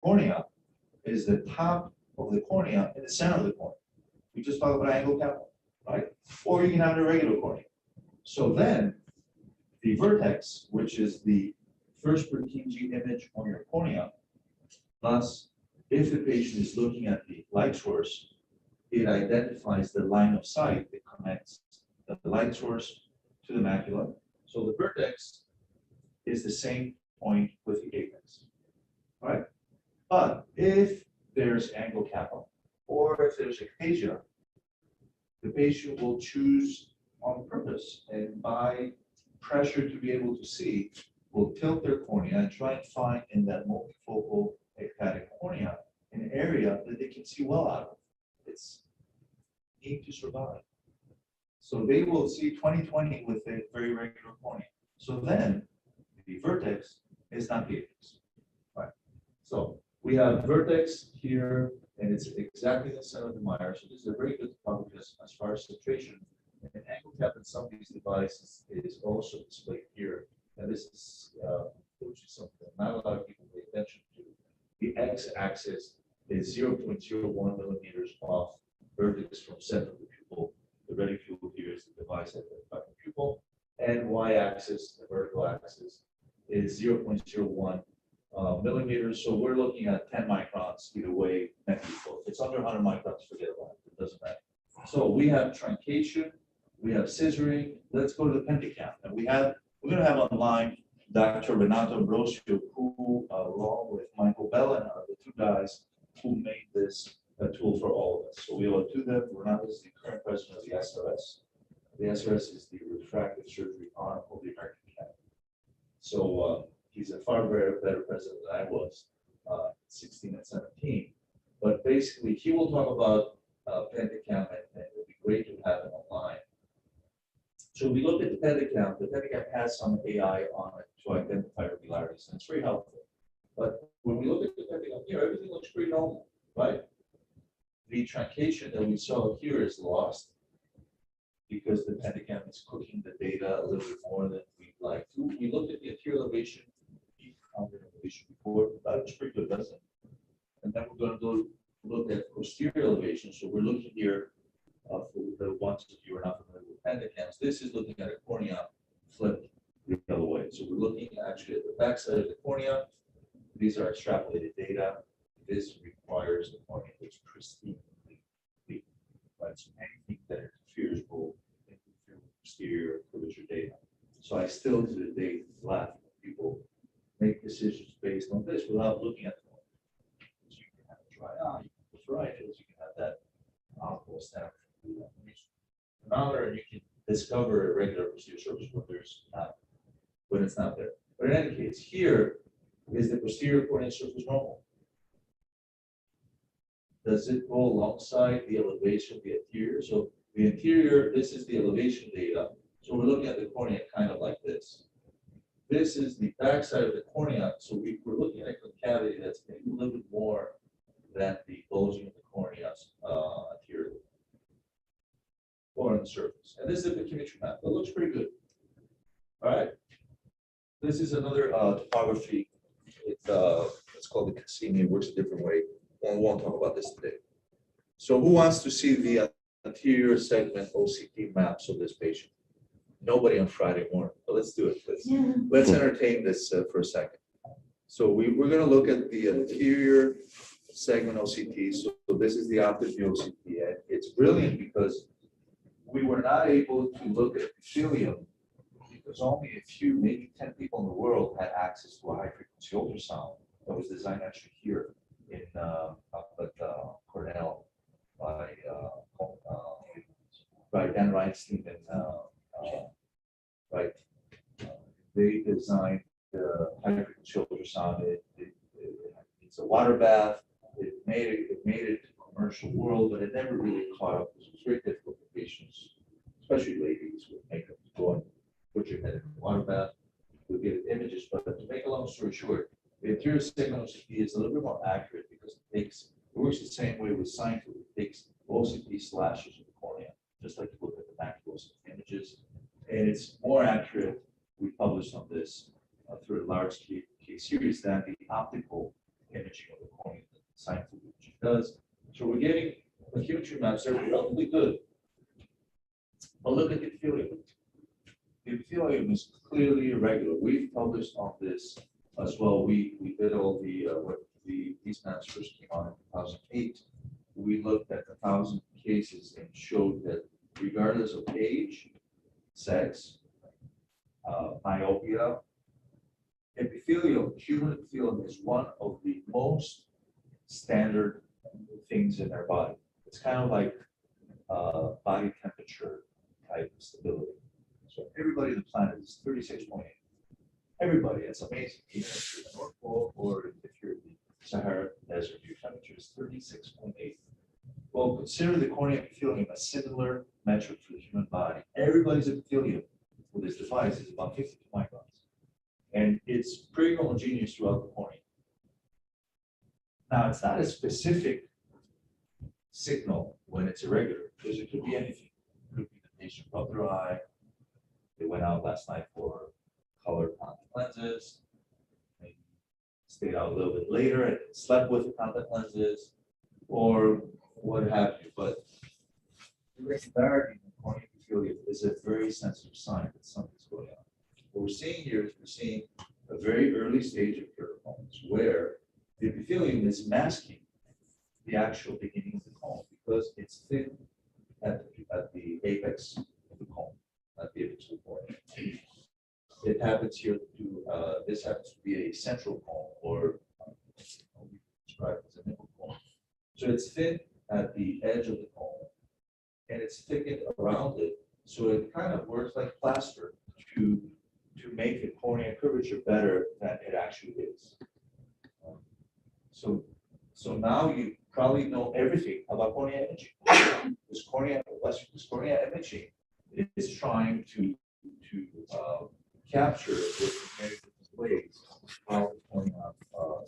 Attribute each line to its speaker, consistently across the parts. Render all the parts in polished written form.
Speaker 1: cornea is the top of the cornea in the center of the cornea. We just talked about angle kappa, right? Or you can have an irregular cornea. So then the vertex, which is the first Purkinje image on your cornea, thus, if the patient is looking at the light source, it identifies the line of sight that connects the light source to the macula. So the vertex is the same point with the apex, right? But if there's angle kappa, or if there's ectasia, the patient will choose on purpose and by pressure to be able to see, will tilt their cornea and try and find in that multifocal ectatic cornea an area that they can see well out of. It's need to survive. So they will see 20/20 with a very regular cornea. So then the vertex is not the apex, right? So we have vertex here, and it's exactly the center of the mire. So this is a very good topography as far as filtration. And angle cap in some of these devices is also displayed here. And this is which is something that not a lot of people pay attention to. The x-axis is 0.01 millimeters off vertex from center of the pupil. The reticule here is the device identifying the pupil. And y-axis, the vertical axis, is 0.01 millimeters. So we're looking at 10 microns either way. If it's under 100 microns, forget about it. It doesn't matter. So we have truncation, we have scissoring. Let's go to the pentacam. And we're going to have online Dr. Renato Ambrosio, who, along with Michael Bellin, are the two guys who made this a tool for all of us. So we owe it to them. Renato is the current president of the SRS. The SRS is the refractive surgery arm of the American Academy. So he's a far better president than I was, 16 and 17. But basically, he will talk about pentacam, and it would be great to have it online. So we look at the pentacam has some AI on it to identify irregularities, and it's very helpful. But when we look at the pentacam here, everything looks pretty normal, right? The truncation that we saw here is lost because the pentacam is cooking the data a little bit more than we'd like to. We looked at the anterior elevation, before, that was pretty good, doesn't it? And then we're going to go look at posterior elevation. So we're looking here for the ones that you are not familiar with pentacams. This is looking at a cornea flipped the other way. So we're looking actually at the back side of the cornea. These are extrapolated data. This requires the cornea to be pristine, right? So anything that interferes will interfere with posterior curvature data. So I still, to the day, laugh when people make decisions based on this without looking at the cornea. So you can have a dry eye, you can have psoriasis, you can have that alcohol stack. And you can discover a regular posterior surface when it's not there. But in any case, here is the posterior corneal surface normal. Does it go alongside the elevation of the anterior? So the anterior, this is the elevation data. So we're looking at the cornea kind of like this. This is the backside of the cornea. So we're looking at a concavity that's maybe a little bit more than the bulging of the cornea anteriorly or on the surface. And this is the Purkinje map. That looks pretty good. All right. This is another topography. It's called the Cassini. It works a different way. We won't talk about this today. So who wants to see the anterior segment OCT maps of this patient? Nobody on Friday morning, but let's do it. Let's entertain this for a second. So we're going to look at the anterior segment OCT. So this is the optic view OCT, and it's brilliant because we were not able to look at epithelium because only a few, maybe 10 people in the world had access to a high-frequency ultrasound that was designed actually here in up at Cornell by Dan Reinstein and they designed the high-frequency ultrasound. It's a water bath. It made it to the commercial world, but it never really caught up. It was very difficult for patients, especially ladies with makeup, to go and put your head in the water bath to get images. But to make a long story short, the anterior segment OCT is a little bit more accurate because it works the same way with scientific. It takes OCT slashes of the cornea, just like you look at the macros images, and it's more accurate. We published on this through a large case series than the optical imaging of the cornea. scientific imaging does. So we're getting acumetry maps that are relatively good. But look at the epithelium. The epithelium is clearly irregular. We've published on this as well. We did all these maps first came out in 2008. We looked at 1,000 cases and showed that regardless of age, sex, myopia, epithelium, human epithelium is one of the most standard things in our body. It's kind of like body temperature type stability. So everybody on the planet is 36.8. Everybody, it's amazing. Even if you're in the North Pole or if you're in the Sahara Desert, your temperature is 36.8. Well, consider the cornea epithelium a similar metric for the human body. Everybody's epithelium with this device is about 52 microns. And it's pretty homogeneous throughout the cornea. Now, it's not a specific signal when it's irregular, because it could be anything. It could be the patient rubbed their eye, they went out last night for colored contact lenses, maybe stayed out a little bit later and slept with the contact lenses, or what have you. But irregularity in the cornea epithelium is a very sensitive sign that something's going on. What we're seeing here is we're seeing a very early stage of keratoconus where the epithelium is masking the actual beginning of the cone because it's thin at the apex of the cone, at the apex of the cornea. It happens here to, this happens to be a central cone, or we describe it as a nipple cone. So it's thin at the edge of the cone, and it's thickened around it, so it kind of works like plaster to make the cornea curvature better than it actually is. So now you probably know everything about cornea imaging. This cornea imaging is trying to capture with many different ways how the cornea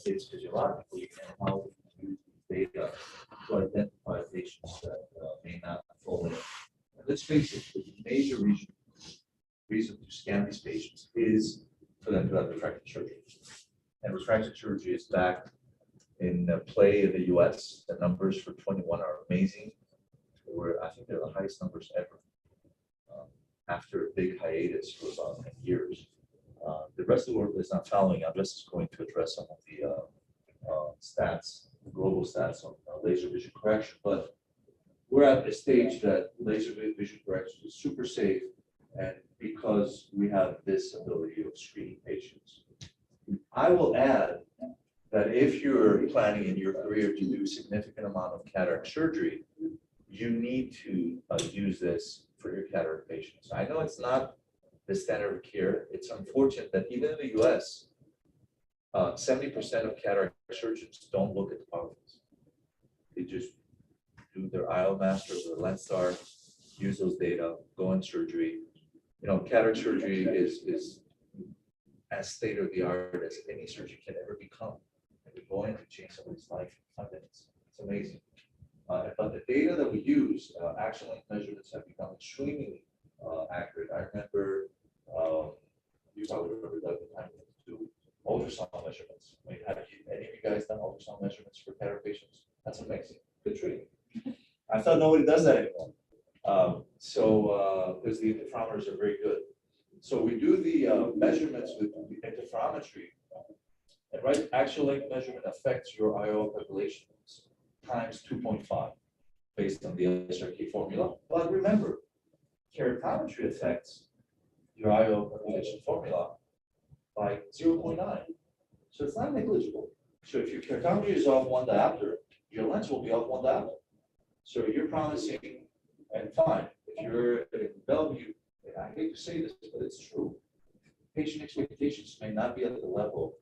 Speaker 1: is physiologically and how we use these data to identify patients that may not fall in. And let's face it, the major reason to scan these patients is for them to have refractive surgery. And refractive surgery is back in play in the US. The numbers for 21 are amazing. I think they're the highest numbers ever. After a big hiatus for about 10 years. The rest of the world is not following. I'm just going to address some of the stats, the global stats on laser vision correction. But we're at a stage that laser vision correction is super safe, and because we have this ability of screening patients. I will add that if you're planning in your career to do a significant amount of cataract surgery, you need to use this for your cataract patients. I know it's not the standard of care. It's unfortunate that even in the US, 70% of cataract surgeons don't look at the powerful. They just do their IO master, their lens star, use those data, go in surgery. You know, cataract surgery is as state of the art as any surgery can ever become. And we're going to change somebody's life in 5 minutes. It's amazing. But the data that we use, action length measurements have become extremely accurate. I remember, you probably remember that the time to do ultrasound measurements. I mean, have any of you guys done ultrasound measurements for cataract patients? That's amazing. Good training. I thought nobody does that anymore. Because the interferometers are very good. So we do the measurements with the interferometry, and right, action length measurement affects your IO population times 2.5 based on the SRK formula. But remember, keratometry affects your IO population formula by 0.9. So it's not negligible. So if your keratometry is off 1 diopter, your lens will be off 1 diopter. So you're promising, and fine, if you're in Bellevue, I hate to say this, but it's true. Patient expectations may not be at the level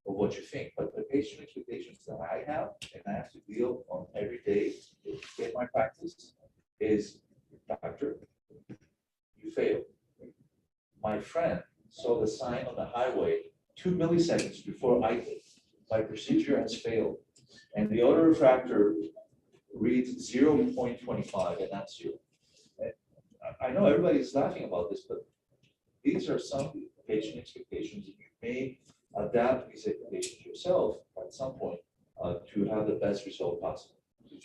Speaker 1: of what you think, but the patient expectations that I have, and I have to deal on every day in my practice, is, doctor, you failed. My friend saw the sign on the highway 2 milliseconds before I did. My procedure has failed. And the autorefractor reads 0.25 and not 0. I know everybody's laughing about this, but these are some patient expectations, and you may adapt these expectations yourself at some point to have the best result possible.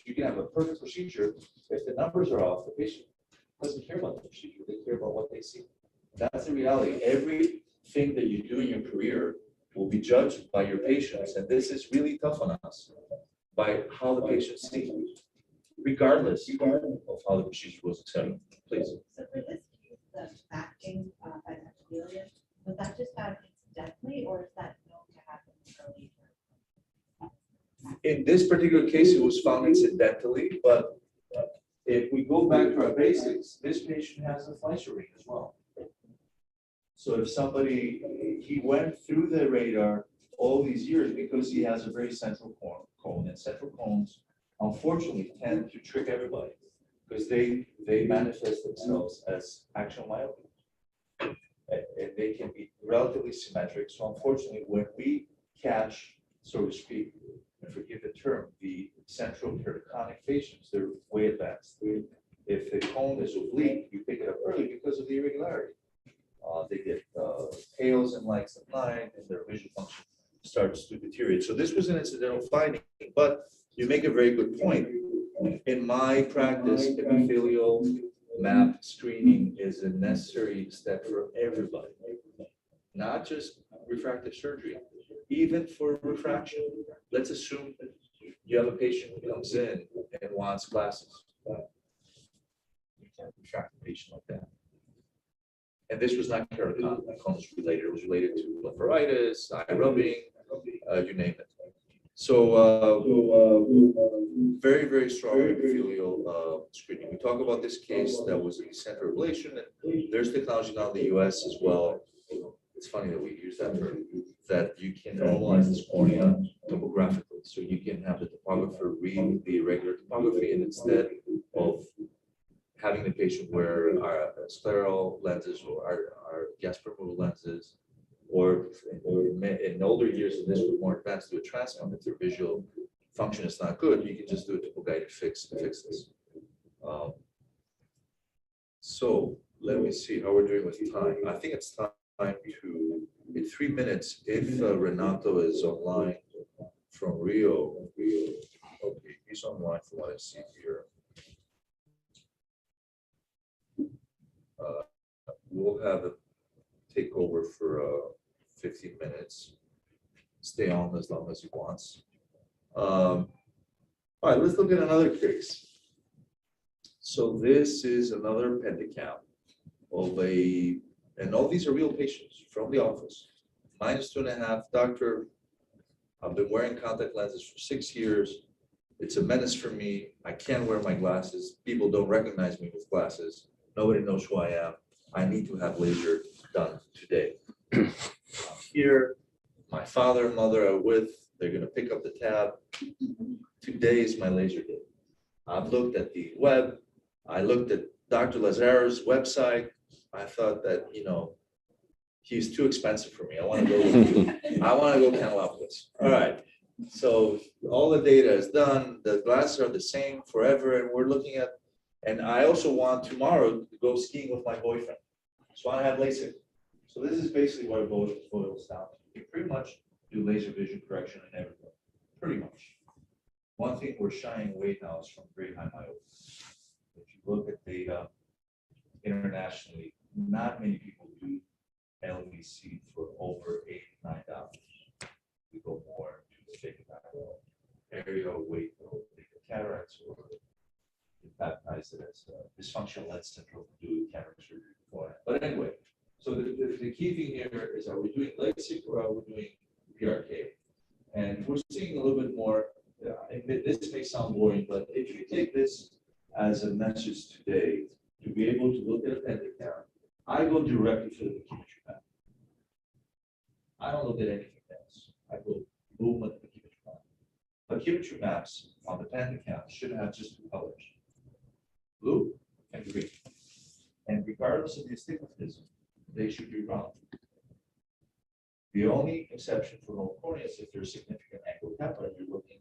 Speaker 1: You can have a perfect procedure. If the numbers are off, the patient doesn't care about the procedure. They care about what they see. That's the reality. Everything that you do in your career will be judged by your patients. And this is really tough on us, by how the patients see, regardless of how the procedure was, etc. Please.
Speaker 2: So for this case, the acting by the epithelium, was that just found incidentally, or is that known to happen early?
Speaker 1: In this particular case, it was found incidentally, but if we go back to our basics, this patient has a Fleischer ring as well. So if somebody, he went through the radar all these years because he has a very central cone, and central cones, unfortunately, tend to trick everybody because they manifest themselves as axial myopia, and they can be relatively symmetric. So unfortunately, when we catch, so to speak, and forgive the term, the central keratoconic facies, they're way advanced. If the cone is oblique, you pick it up early because of the irregularity. They get pales and lights at night, and their visual function starts to deteriorate. So this was an incidental finding, but you make a very good point. In my practice, epithelial map screening is a necessary step for everybody, not just refractive surgery, even for refraction. Let's assume that you have a patient who comes in and wants glasses. You can't refract a patient like that. And this was not keratoconus related. It was related to blepharitis, eye rubbing, you name it. So very, very strong epithelial screening. We talk about this case that was in center ablation, and there's technology now in the US as well. It's funny that we use that term, that you can normalize this cornea topographically. So you can have the topographer read the irregular topography, and instead of having the patient wear our scleral lenses or our gas removal lenses, or in older years, and this was more advanced, do a transplant. If their visual function is not good, you can just do a topo-guided fix to fix this. So let me see how we're doing with time. I think it's time to, in 3 minutes, if Renato is online from Rio. Okay, he's online from what I see here. We'll have him take over for 15 minutes. Stay on as long as he wants. All right, let's look at another case. So this is another pentacam of and all these are real patients from the office. -2.5, doctor, I've been wearing contact lenses for 6 years. It's a menace for me. I can't wear my glasses. People don't recognize me with glasses. Nobody knows who I am. I need to have laser done today. I'm here, my father and mother are with, they're gonna pick up the tab. Today is my laser day. I've looked at the web, I looked at Dr. Lazzaro's website. I thought that, he's too expensive for me. I wanna go with you. I wanna go Kanellopoulos. All right, so all the data is done, the glasses are the same forever, and we're looking at, and I also want tomorrow to go skiing with my boyfriend. So I have LASIK. So this is basically what it boils down to. You pretty much do laser vision correction and everything. Pretty much. One thing we're shying away now is from very high myopia. If you look at data internationally, not many people do LVC for over $8-9. We go more to take area weight or cataracts, or baptize it as dysfunctional lens syndrome, do cataract surgery before. But anyway, so the key thing here is, are we doing LASIK or are we doing PRK? And we're seeing a little bit more, this may sound boring, but if you take this as a message today, to be able to look at a pentacam, I go directly to the pachymetry map. I don't look at anything else. I go boom at the pachymetry map. Pachymetry maps on the pentacam should have just 2 colors, blue and green. And regardless of the astigmatism, they should be round. The only exception for whole cornea is if there's significant angle kappa, you're looking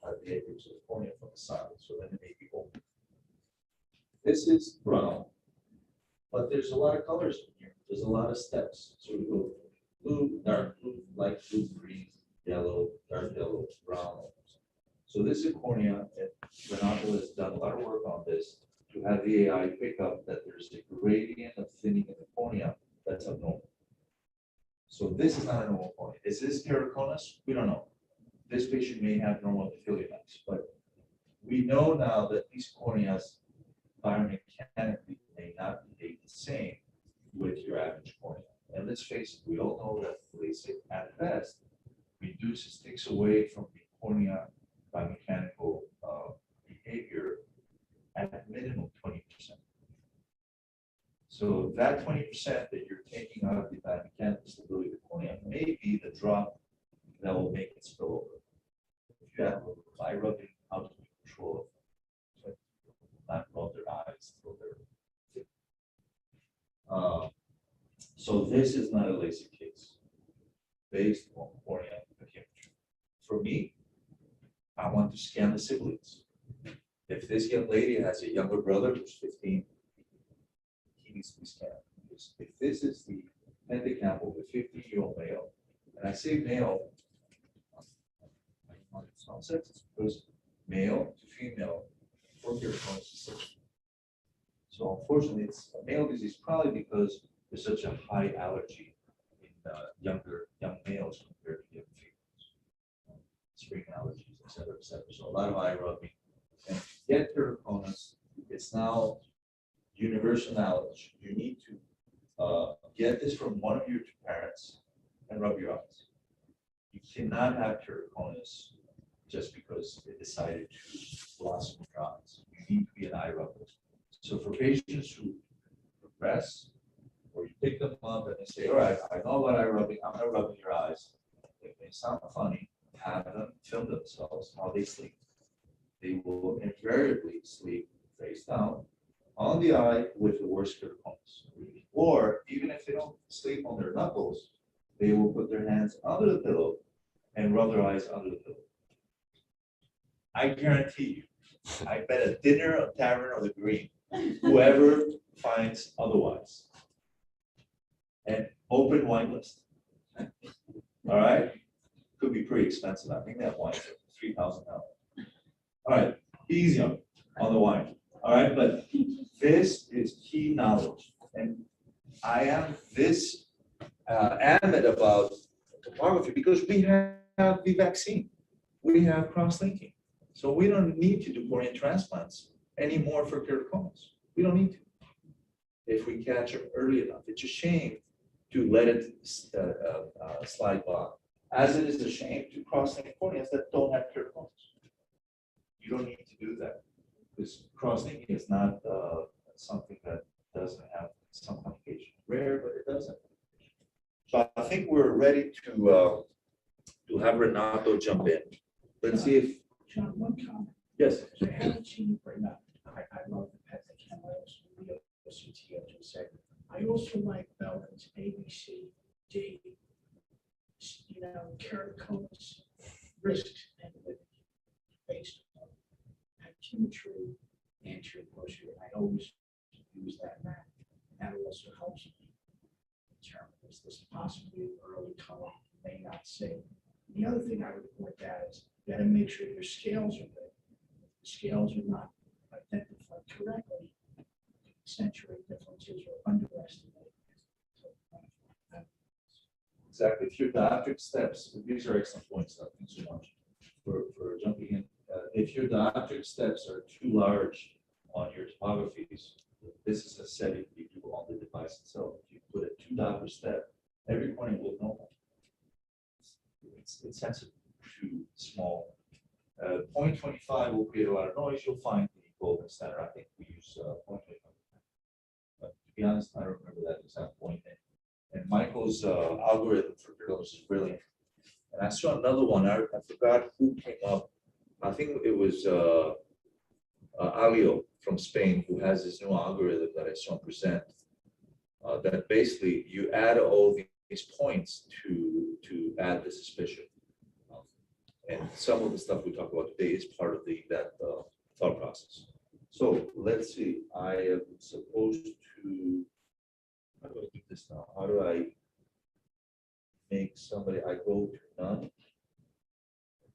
Speaker 1: at the apex of the cornea from the side, so then it may be open. This is brown, but there's a lot of colors in here. There's a lot of steps. So we go blue, dark blue, light blue, green, yellow, dark yellow, brown. So this is cornea, and Renato has done a lot of work on this to have the AI pick up that there's a gradient of thinning in the cornea that's abnormal. So this is not a normal cornea. Is this keratoconus? We don't know. This patient may have normal epithelial, but we know now that these corneas biomechanically may not behave the same with your average cornea. And let's face it, we all know that LASIK at best reduces, takes away from the cornea biomechanical behavior at minimum 20%. So that 20% that you're taking out of the biomechanical stability of the cornea may be the drop that will make it spill over. If you have eye rubbing, how to control it, not rub their eyes, rub their. So this is not a LASIK case based on cornea chemistry. For me, I want to scan the siblings. If this young lady has a younger brother who's 15, he needs to be scanned. If this is the handicap of a 50-year-old male, and I say male, it's not sexist because male to female, keratoconus is sexual. So unfortunately, it's a male disease probably because there's such a high allergy in young males compared to young females. Spring allergies, et cetera, et cetera. So a lot of eye rubbing. And to get keratoconus, it's now universal knowledge. You need to get this from one of your two parents and rub your eyes. You cannot have keratoconus just because they decided to blossom your eyes. You need to be an eye rubber. So for patients who progress, or you pick them up and they say, all right, I know about eye rubbing, I'm gonna rub in your eyes. It may sound funny, have them film themselves how they sleep. They will invariably sleep face down on the eye with the worst keratoconus. Or even if they don't sleep on their knuckles, they will put their hands under the pillow and rub their eyes under the pillow. I guarantee you, I bet a dinner, a tavern, or the green, whoever finds otherwise. And open wine list. All right? Could be pretty expensive. I think that wine's $3,000. All right, easy on the wine. All right, but this is key knowledge. And I am this adamant about topography because we have the vaccine. We have cross-linking. So we don't need to do cornea transplants anymore for keratoconus. We don't need to. If we catch them early enough, it's a shame to let it slide by. As it is a shame to cross-link corneas that don't have keratoconus. You don't need to do that. Because cross-linking is not something that doesn't have some complication. Rare, but it doesn't. So I think we're ready to have Renato jump in. Let's see if.
Speaker 3: John, one comment.
Speaker 1: Yes.
Speaker 3: I haven't seen you bring up. I love the pet that cameras. I also like Belden's ABC, D, keratoconus risks and based on actimetry, anterior posterior. I always use that map. That also helps me determine is this possibly an early color, may not say. The other thing I would point out is you got to make sure your scales are good. If the scales are not identified correctly, accentuate differences or underestimate.
Speaker 1: Exactly. If your dioptric steps, these are excellent points. Thanks so much for jumping in. If your dioptric steps are too large on your topographies, this is a setting you do on the device itself. If you put a 2 diopter step, every cornea will know. It's sensitive to small. 0.25 will create a lot of noise. You'll find the golden standard. I think we use 0.25. But to be honest, I don't remember that exact point. And Michael's algorithm for those is brilliant. And I saw another one. I forgot who came up. I think it was Alio from Spain who has this new algorithm that I saw him present. That basically you add all these points to add the suspicion. And some of the stuff we talk about today is part of that thought process. So let's see. I am supposed to. How do I do this now? How do I make somebody? I go to none.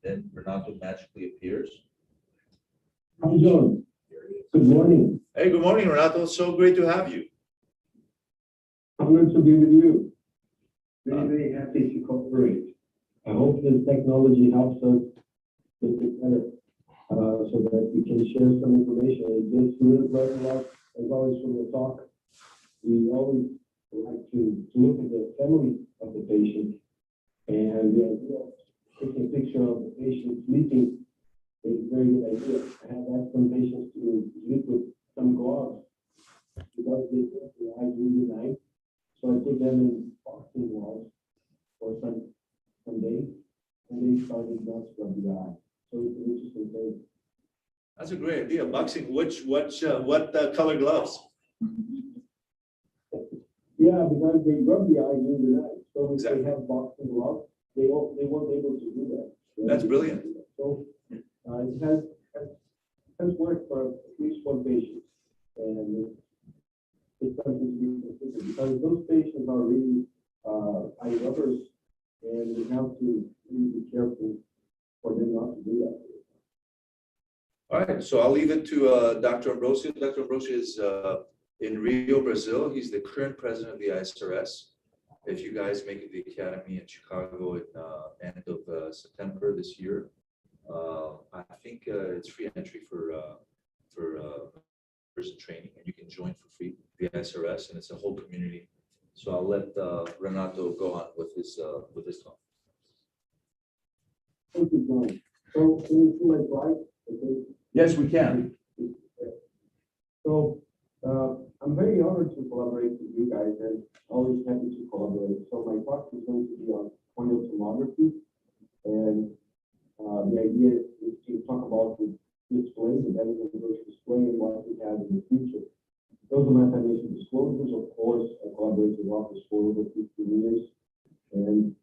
Speaker 1: then Renato magically appears.
Speaker 4: How you doing? Good morning.
Speaker 1: Hey, good morning, Renato. So great to have you.
Speaker 4: Honored to be with you. Very, very happy to cooperate. I hope this technology helps us get it better, so that we can share some information. I just really learned a lot, as always, from the talk. We always like to look at the family of the patient, and the idea of taking a picture of the patient sleeping is a very good idea. I have asked some patients to sleep with some gloves because they get their eyes really nice. So I put them in boxing gloves for some days, and they started not to rub the eye. So it's an interesting thing.
Speaker 1: That's a great idea. Boxing, what color gloves?
Speaker 4: Yeah, because they rub the eye during the night. So if
Speaker 1: Exactly.
Speaker 4: they have boxing gloves, they weren't able to do that.
Speaker 1: That's brilliant.
Speaker 4: So it has worked for at least one patient, and it's something to be considered because those patients are really eye rubbers, and we have to really be careful for them not to do that.
Speaker 1: All right, so I'll leave it to Dr. Ambrosio. Dr. Ambrosio is in Rio, Brazil. He's the current president of the ISRS. If you guys make it to the academy in Chicago at end of September this year, I think it's free entry for person training, and you can join for free the ISRS, and it's a whole community. So I'll let Renato go on with his talk.
Speaker 4: Thank you, John. So can you see my slide? Okay.
Speaker 1: Yes, we can.
Speaker 4: So I'm very honored to collaborate with you guys, and always happy to collaborate. So my talk is going to be on corneal tomography, and the idea is to talk about the display, the medical display, and what we have in the future. Those are my financial disclosures. Of course, I collaborate with office for over 15 years, and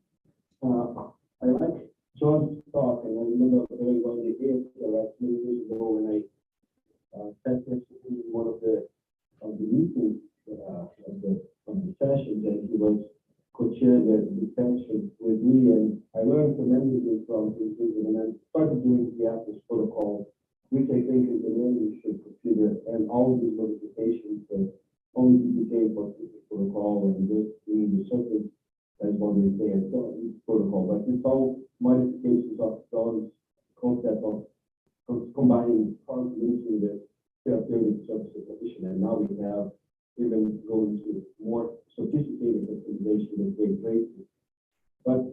Speaker 4: I like John's talk, and I remember very well the ASRS many years ago when I sat next to him in one of the meetings of the sessions, and he was co-chaired the session with me, and I learned tremendously from his vision, and I started doing the APIS protocol, which I think is the main we should consider, and all these modifications that only became for the protocol and just doing the surface, as what they say, it's not each protocol, but it's all modifications of John's concept of combining convolution with therapeutic surface acquisition, and now we have even going to more sophisticated customization with great traces. But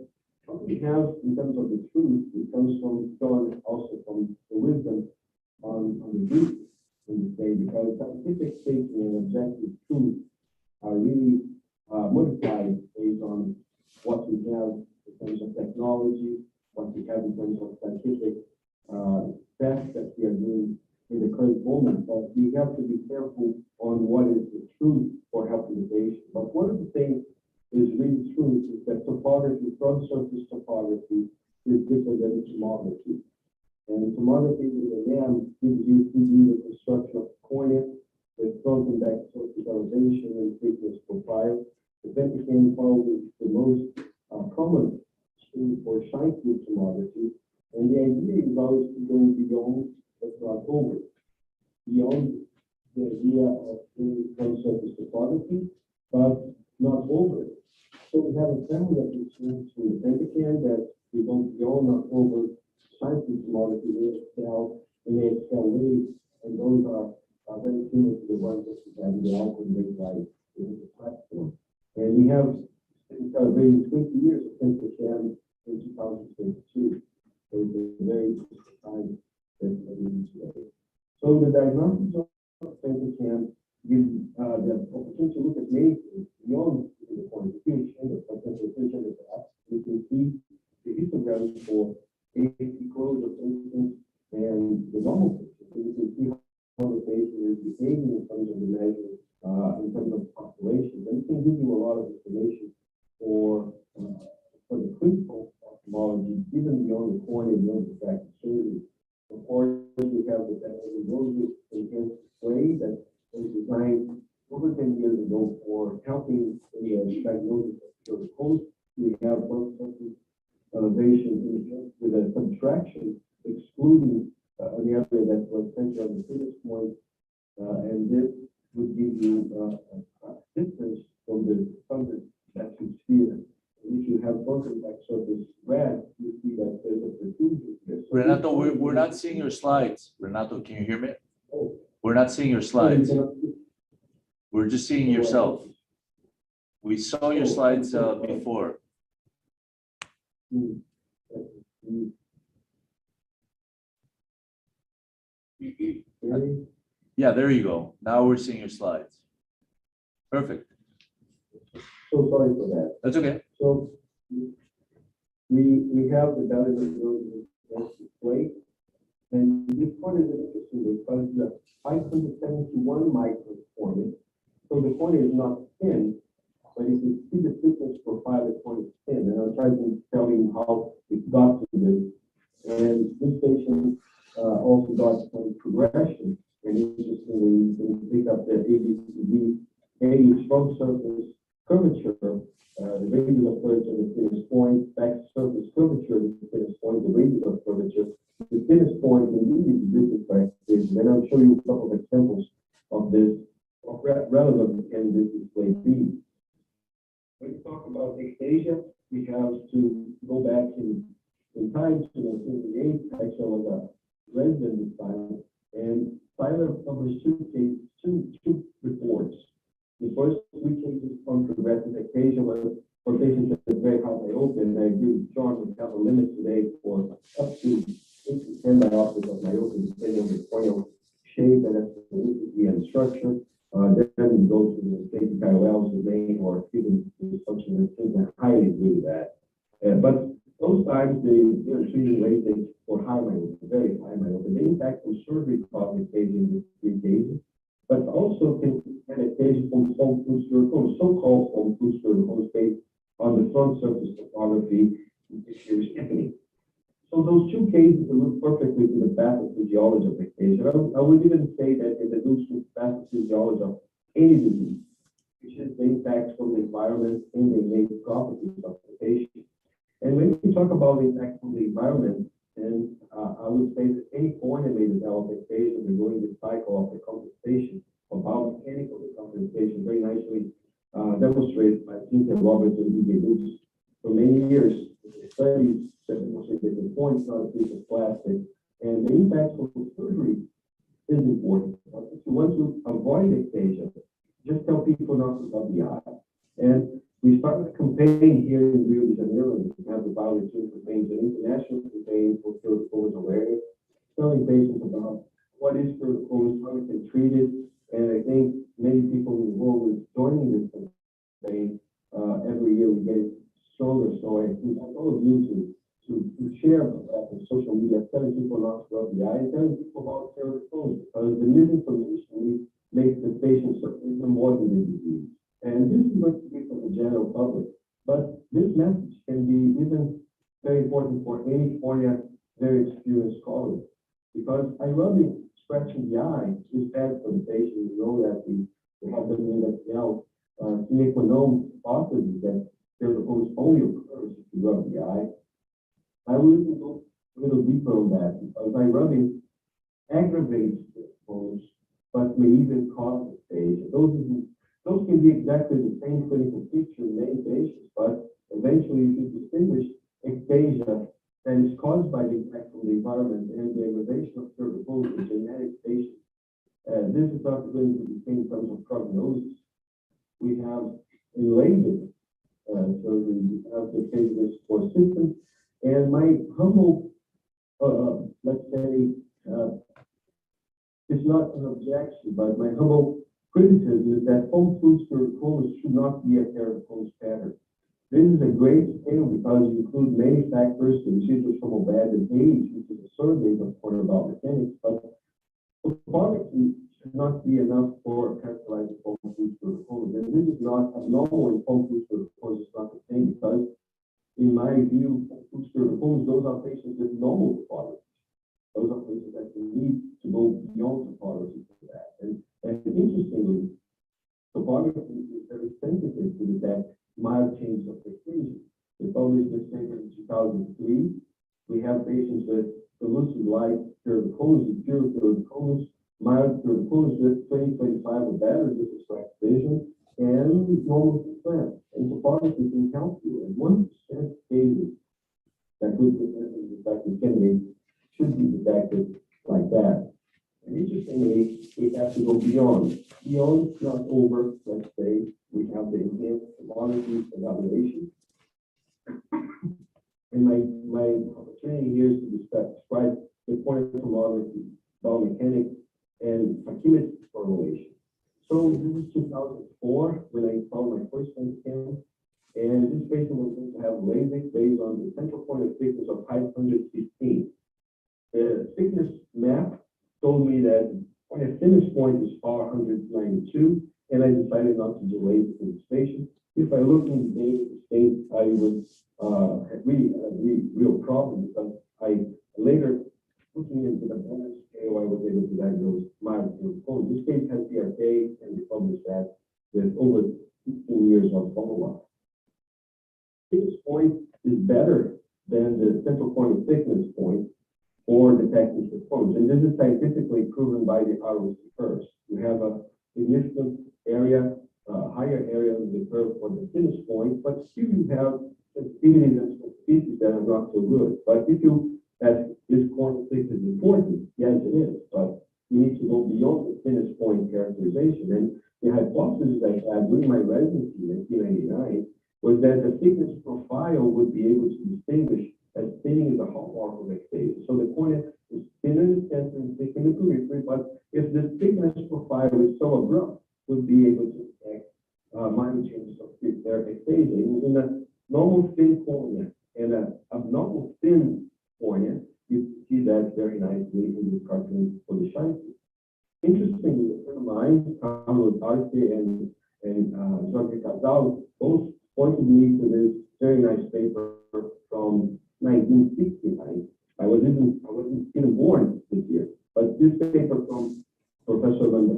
Speaker 4: what we have in terms of the truth, it comes from John, also from the wisdom on the truth in this day, because scientific statement and objective truth are really modified based on what we have in terms of technology, what we have in terms of scientific tests that we are doing in the current moment. But we have to be careful on what is the truth for helping the patient. But one of the things is really true is that topography, front surface topography, is different than tomography. And tomography with a NAM gives you 3D reconstruction of cornea with front and back surface elevation and thickness profile. The Vatican probably the most common tool for side view tomography. And the idea is always to go beyond but not over. Beyond the idea of doing front surface topography, but not over it. So we have a family of instruments from the Vatican that we go beyond, not over, side view tomography, they excel, and they excel waves, and those are very similar to the ones that we have in the algorithm like in the platform. And we have celebrating 20 years of Vatican in 2022. So it's a very interesting time that we need today. So the diagnosis of Vatican gives the opportunity to look at many things beyond the point of view, for example, we can see the histograms for AFC closure, for instance, and the normal picture. So you can see how the patient is behaving in terms of the measures, in terms of populations. And it can give you a lot of information for the clinical ophthalmology, even beyond the cornea, beyond the refractive surgery. Of course, we have the enhanced display that was designed over 10 years ago for helping the diagnosis of cervical. We have one surface elevation with a subtraction, excluding an area that was centered on the fitness point, and this would give you a difference from the vacuum sphere. If you have contact surface red, you see that there's a protrusion here. So
Speaker 5: Renato, we're not seeing your slides. Renato, can you hear me?
Speaker 4: Oh.
Speaker 5: We're not seeing your slides. We're just seeing yourself. We saw your slides before. Yeah, there you go. Now we're seeing your slides. Perfect.
Speaker 4: So sorry for that.
Speaker 5: That's okay.
Speaker 4: So we have the value display, and this one is interesting because the 571 micron cornea. So the cornea is not thin, but if you see the thickness profile, the cornea is thin. And I'll try to tell you how it got to this. And this patient also got some progression. And interestingly, you can pick up the ABCD, A strong surface curvature, the radius of curvature of the thinnest point, back surface curvature of the thinnest point, the radius of curvature, the thinnest point, and these different characteristics. And I'll show you a couple of examples of this, of relevant in this display B. When we talk about ectasia, we have to go back in time to 1988, actually was a resident this time, and Tyler published two reports. The first three cases on progressive ectasia were for patients that have very high myopia, and I agree with John, we have a limit today for up to 8 to 10 diopters of myopia, depending on the corneal shape and ethnicity and structure. Then we go to the safety KOLs domain or even dysfunction of things that highly agree with that. But those times they're treating rates for high myopia, very high myopia. They impact from surgery caused ectasia in these three cases, but also can ectasia from foam fluid sclerosis, so-called foam fluid sclerosis based on the front surface topography if you're skipping. So those two cases look perfectly to the pathophysiology of ectasia. I would even say that it alludes to the pathophysiology of any disease, which is the impact from the environment and the innate properties of the patient. And when we talk about the impact from the environment, and I would say that any cornea may develop ectasia during the cycle of the compensation, of biomechanical decompensation, very nicely demonstrated by Cynthia Roberts and D.J. Lutz for many years. Studies that demonstrate different points, not a piece of plastic, and the impact of surgery is important. If you want to avoid ectasia, just tell people not to rub the eye. And we started a campaign here in Rio de Janeiro, and we have the Biology campaign, an international campaign for keratoconus awareness, telling patients about what is keratoconus, how we can treat it, and I think many people in the world are joining this campaign. Every year we get it stronger, so I invite all of you to share that on social media, telling people not to rub the eye, and telling people about keratoconus, because the misinformation makes the patient suffer even more than the disease. And this is going to be for the general public, but this message can be even very important for any cornea very experienced colleague, because rubbing, scratching the eye is bad for the patient. You know that we have the now sine qua non hypothesis that keratoconus only occurs if you rub the eye. I will even go a little deeper on that, because rubbing aggravates keratoconus, but may even cause ectasia. Those can be exactly the same clinical picture in many patients, but eventually you can distinguish ectasia that is caused by the impact from the environment and the aggravation of keratoconus in genetic patients. This is not going to be seen in terms of prognosis. We have in LASIK surgery, we have the cases for systems, and my humble, let's say, it's not an objection, but my humble criticism is that foam fluid keratoconus should not be a keratoconus pattern. This is a great scale because you include many factors, the residual from bad and age, which is a survey of corneal biomechanics, but topography should not be enough for characterizing foam fluid keratoconus. And this is not abnormal in foam fluid keratoconus, it's not the same, because in my view, foam fluid keratoconus, those are patients with normal topography. Those are patients that need to go beyond topography for that. And interestingly, topography is very sensitive to that mild change of ectasia. We published this paper in 2003. We have patients with pellucid light keratoconus, pure keratoconus, mild keratoconus with 20-25 or better different vision, and normal slant. And topography can help you. And 1% cases that could be detected candidate should be detected like that. And interestingly, we have to go beyond. Beyond, not over, let's say, we have the enhanced topography evaluation. And my training here is to describe the point of tomography, biomechanics, and facility correlation. So this is 2004 when I found my first scan, and this patient was going to have LASIK based on the central point of thickness of 515. The thickness map told me that my thinnest point is 492, and I decided not to do LASIK in this patient. If I look in the state, I would have real problem because I later, looking into the bonus scale, I was able to diagnose mild keratoconus. This case has BRK, and we published that with over 15 years of follow-up. This point is better than the central point of thickness point for detecting keratoconus, and this is scientifically proven by the ROC curves. You have a significant area, higher area of the curve for the thinnest point, but still you have sensitivities and specificities that are not so good. But if you ask, this corner thickness is important, yes it is, but you need to go beyond the thinnest point characterization. And the hypothesis I had during my residency in 1999 was that the thickness profile would be able to distinguish as thinning is a hallmark of ectasia. So the cornea is thin in the center and thick in the periphery, but if the thickness profile is so abrupt, would be able to detect minor changes of their ectasia. In a normal thin cornea and an abnormal thin cornea, you see that very nicely in the cartoon for the shine. Interestingly, a friend of mine, Carlos Arce and Jorge Casal, both pointed me to this very nice paper from 1969. I wasn't even born this year, but this paper from Professor Van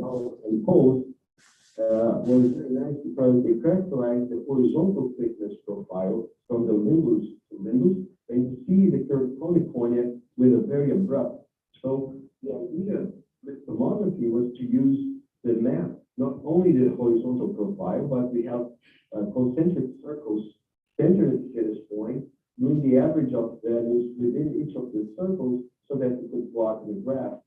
Speaker 4: and Post was very nice because they characterized the horizontal thickness profile from the limbus to limbus, and you see the keratoconic cornea with a very abrupt. So the idea with tomography was to use the map, not only the horizontal profile, but we have concentric circles centered at this point, doing the average of that is within each of the circles so that you could plot the graph.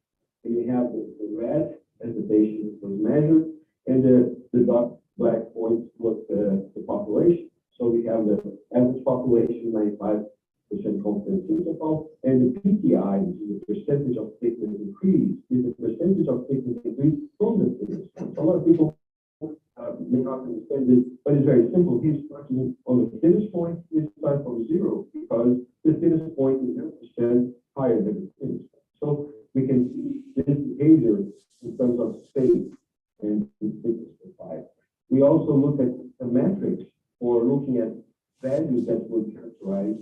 Speaker 4: And you have the red as the patient was measured, and the dark black points was the population. So we have the average population, 95% confidence interval, and the PTI, which is the percentage of thickness increase, is the percentage of thickness increase from the thickness point. So a lot of people may not understand this, but it's very simple. He's starting on the thinnest point, we start from 0 because the thinnest point is 0% higher than the thinnest point. So we can see this behavior in terms of space and thickness profile. We also look at the metrics for looking at values that would characterize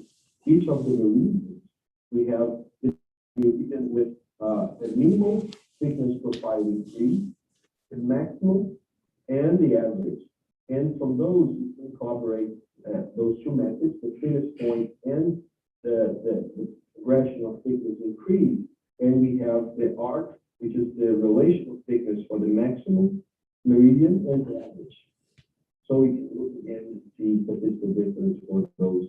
Speaker 4: each of the meridians. We have the meridian with the minimal thickness profile increase, the maximum, and the average. And from those, you can incorporate those two methods, the thinnest point and the progression of thickness increase. And we have the arc, which is the relational thickness for the maximum meridian and the average. So we can look again and see statistical difference for those.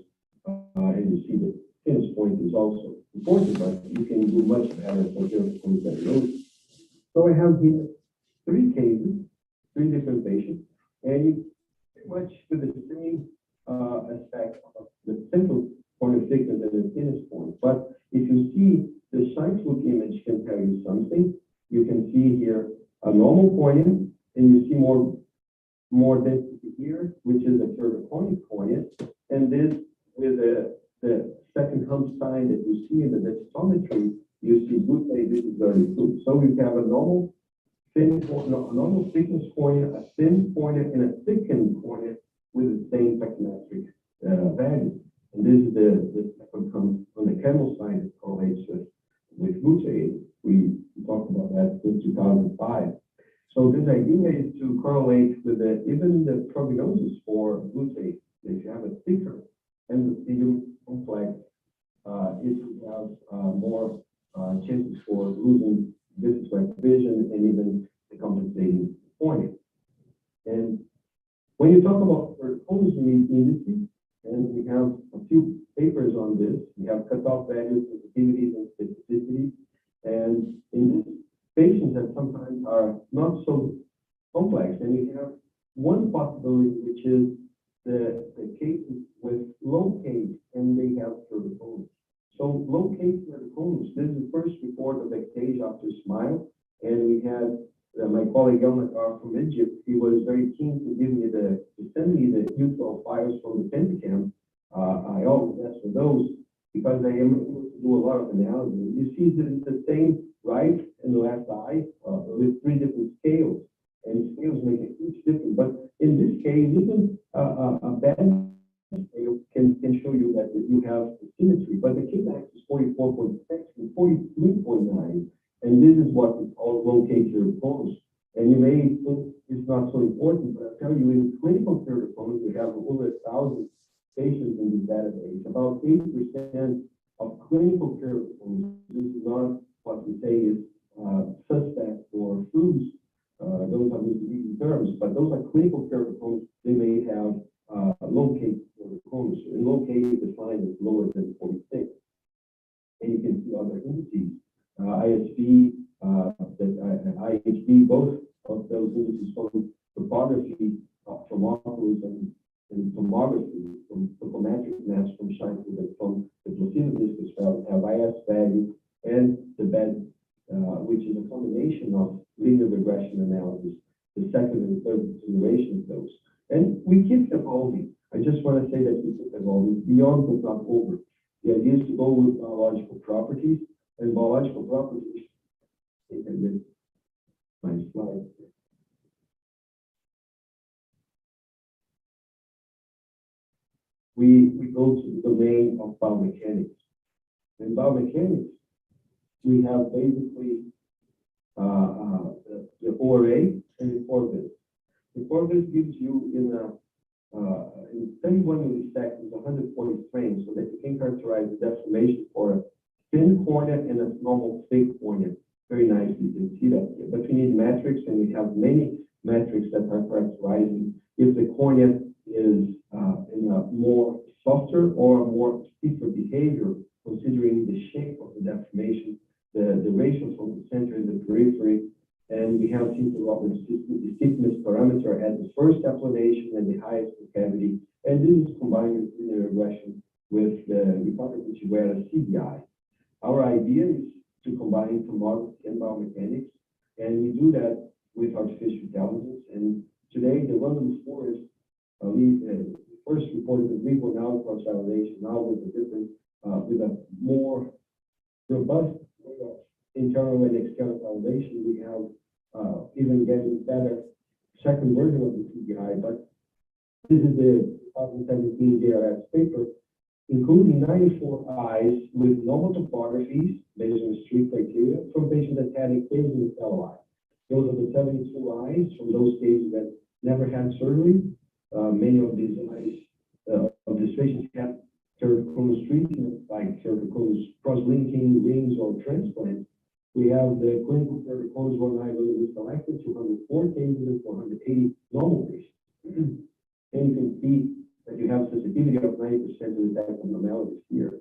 Speaker 4: And you see the thinnest point is also important, but you can do much better for different diagnosis. So I have here 3 cases, 3 different patients, and you pretty much with the same aspect of the central point of thickness and the thinnest point. But if you see the science book image can tell you something. You can see here a normal cornea, and you see more density here, which is a keratoconic cornea, and this with the second hump sign that you see in the densitometry, you see good this is very good. So we have a normal normal thickness cornea, a thin cornea, and a thickened cornea with the same psychometric value. And this is the second comes on the camel side that correlates with Goutte. We talked about that in 2005. So this idea is to correlate with even the prognosis for Goutte. If you have a thicker and different vision, and even the compensating cornea. And when you talk about keratoconus, we need indices, and we have a few papers on this. We have cutoff values, sensitivities, and specificity. And in this, patients that sometimes are not so complex, and we have one possibility, which is the cases with low case, and they have keratoconus. So low case keratoconus, this is the first report of ectasia after smile, and we had my colleague Elmatar from Egypt. He was very keen to give me to send me the U12 files from the Pentacam. I always ask for those because I am able to do a lot of analysis. You see that it's the same right and left eye with three different scales, and scales make a huge difference. But in this case, even a bad scale can show you that you have symmetry. But the K-max is 44.6 and 43.9. And this is what we call low-K keratoconus. And you may think it's not so important, but I'll tell you, in clinical keratoconus, we have over 1,000 patients in this database. About 80% of clinical keratoconus, this is not what we say is suspect or fruits. Those are misleading terms, but those are clinical keratoconus. They may have low-K keratoconus. And low-K is defined as lower than 46. And you can see other indices. ISB, IHB, both of those indices from topography, from oculus and tomography, from topometric maps, from Scheinfeld, and from the placebo disc well, have IS value, and the bed, which is a combination of linear regression analysis, the second and third generation of those. And we keep evolving. I just want to say that we keep evolving beyond but not over. The idea is to go with biological properties. And biological properties, I think I missed my slide. We go to the domain of biomechanics. In biomechanics, we have basically the ORA and the Corvus. The Corvus gives you in 31 milliseconds 140 frames, so that you can characterize the deformation for a thin cornea and a normal thick cornea very nicely. You can see that here. But we need metrics, and we have many metrics that are characterizing if the cornea is in a more softer or more stiffer behavior, considering the shape of the deformation, the ratio from the center and the periphery. And we have seen the stiffness parameter at the first applanation and the highest concavity. And this is combined with linear regression with the Republic of CBI. Our idea is to combine tomography and biomechanics, and we do that with artificial intelligence. And today, the random forest, we first reported the vivo now cross-validation, now with a different, with a more robust internal and external validation. We have even getting better second version of the CBI, but this is the 2017 JRS paper, including 94 eyes with normal topographies based on the street criteria from patients that had ectasia in the fellow eye. Those are the 72 eyes from those cases that never had surgery. Many of these eyes of these patients had keratoconus treatment, like keratoconus cross-linking, rings, or transplants. We have the clinical keratoconus one eye was selected, 204 cases and 480 normal patients. And you can see that you have sensitivity of 90% to detect abnormalities here.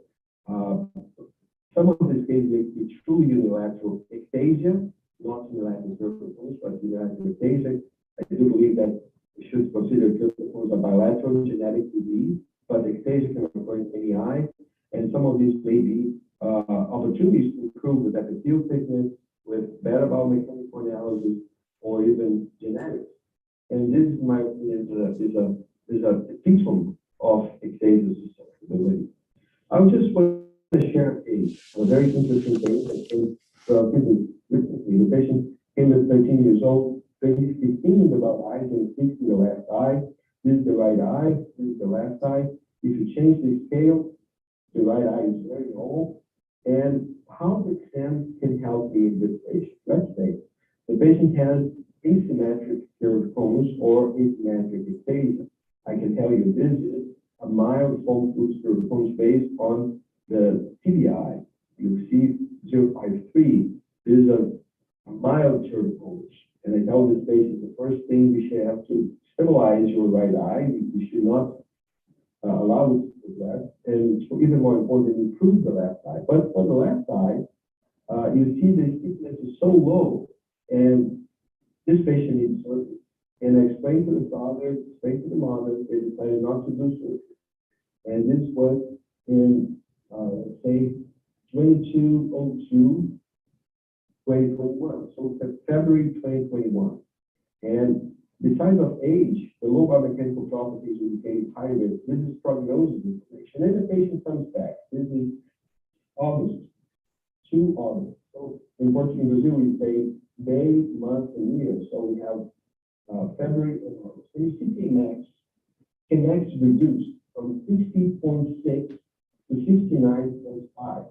Speaker 4: Some of these cases may be truly unilateral ectasia, not unilateral keratoconus, but unilateral ectasia. I do believe that we should consider keratoconus a bilateral genetic disease, but ectasia can occur in any eye, and some of these may be opportunities to improve the epithelial thickness with better biomechanical analysis or even genetics. And this, in my opinion, is a symptom of ectasia susceptibility. I would just want to share a very interesting case that came recently. The patient came at 13 years old, 15 in the right eye, and 6 in the left eye. This is the right eye, this is the left eye. If you change the scale, the right eye is very normal. And how the exam can help me in this patient? Let's say the patient has asymmetric keratoconus or asymmetric ectasia. I can tell you this is a mild foam fluid keratoconus based on the CBI. You see 0.53. This is a a mild keratoconus. And I tell this patient the first thing we should have to stabilize your right eye. We should not allow it to progress. And even more important, improve the left eye. But for the left eye, you see the thickness is so low, and this patient needs surgery. And I explained to the father, explained to the mother, they decided not to do surgery. And this was in, say, 22/02/2021, so February 2021. And besides of age, the low biomechanical properties indicate high risk. This is prognosis information. And the patient comes back. This is August, 2 August. So in Portuguese, in Brazil, we say day, month, and year. So we have February and August. And you see Kmax reduced from 60.6 to 69.5.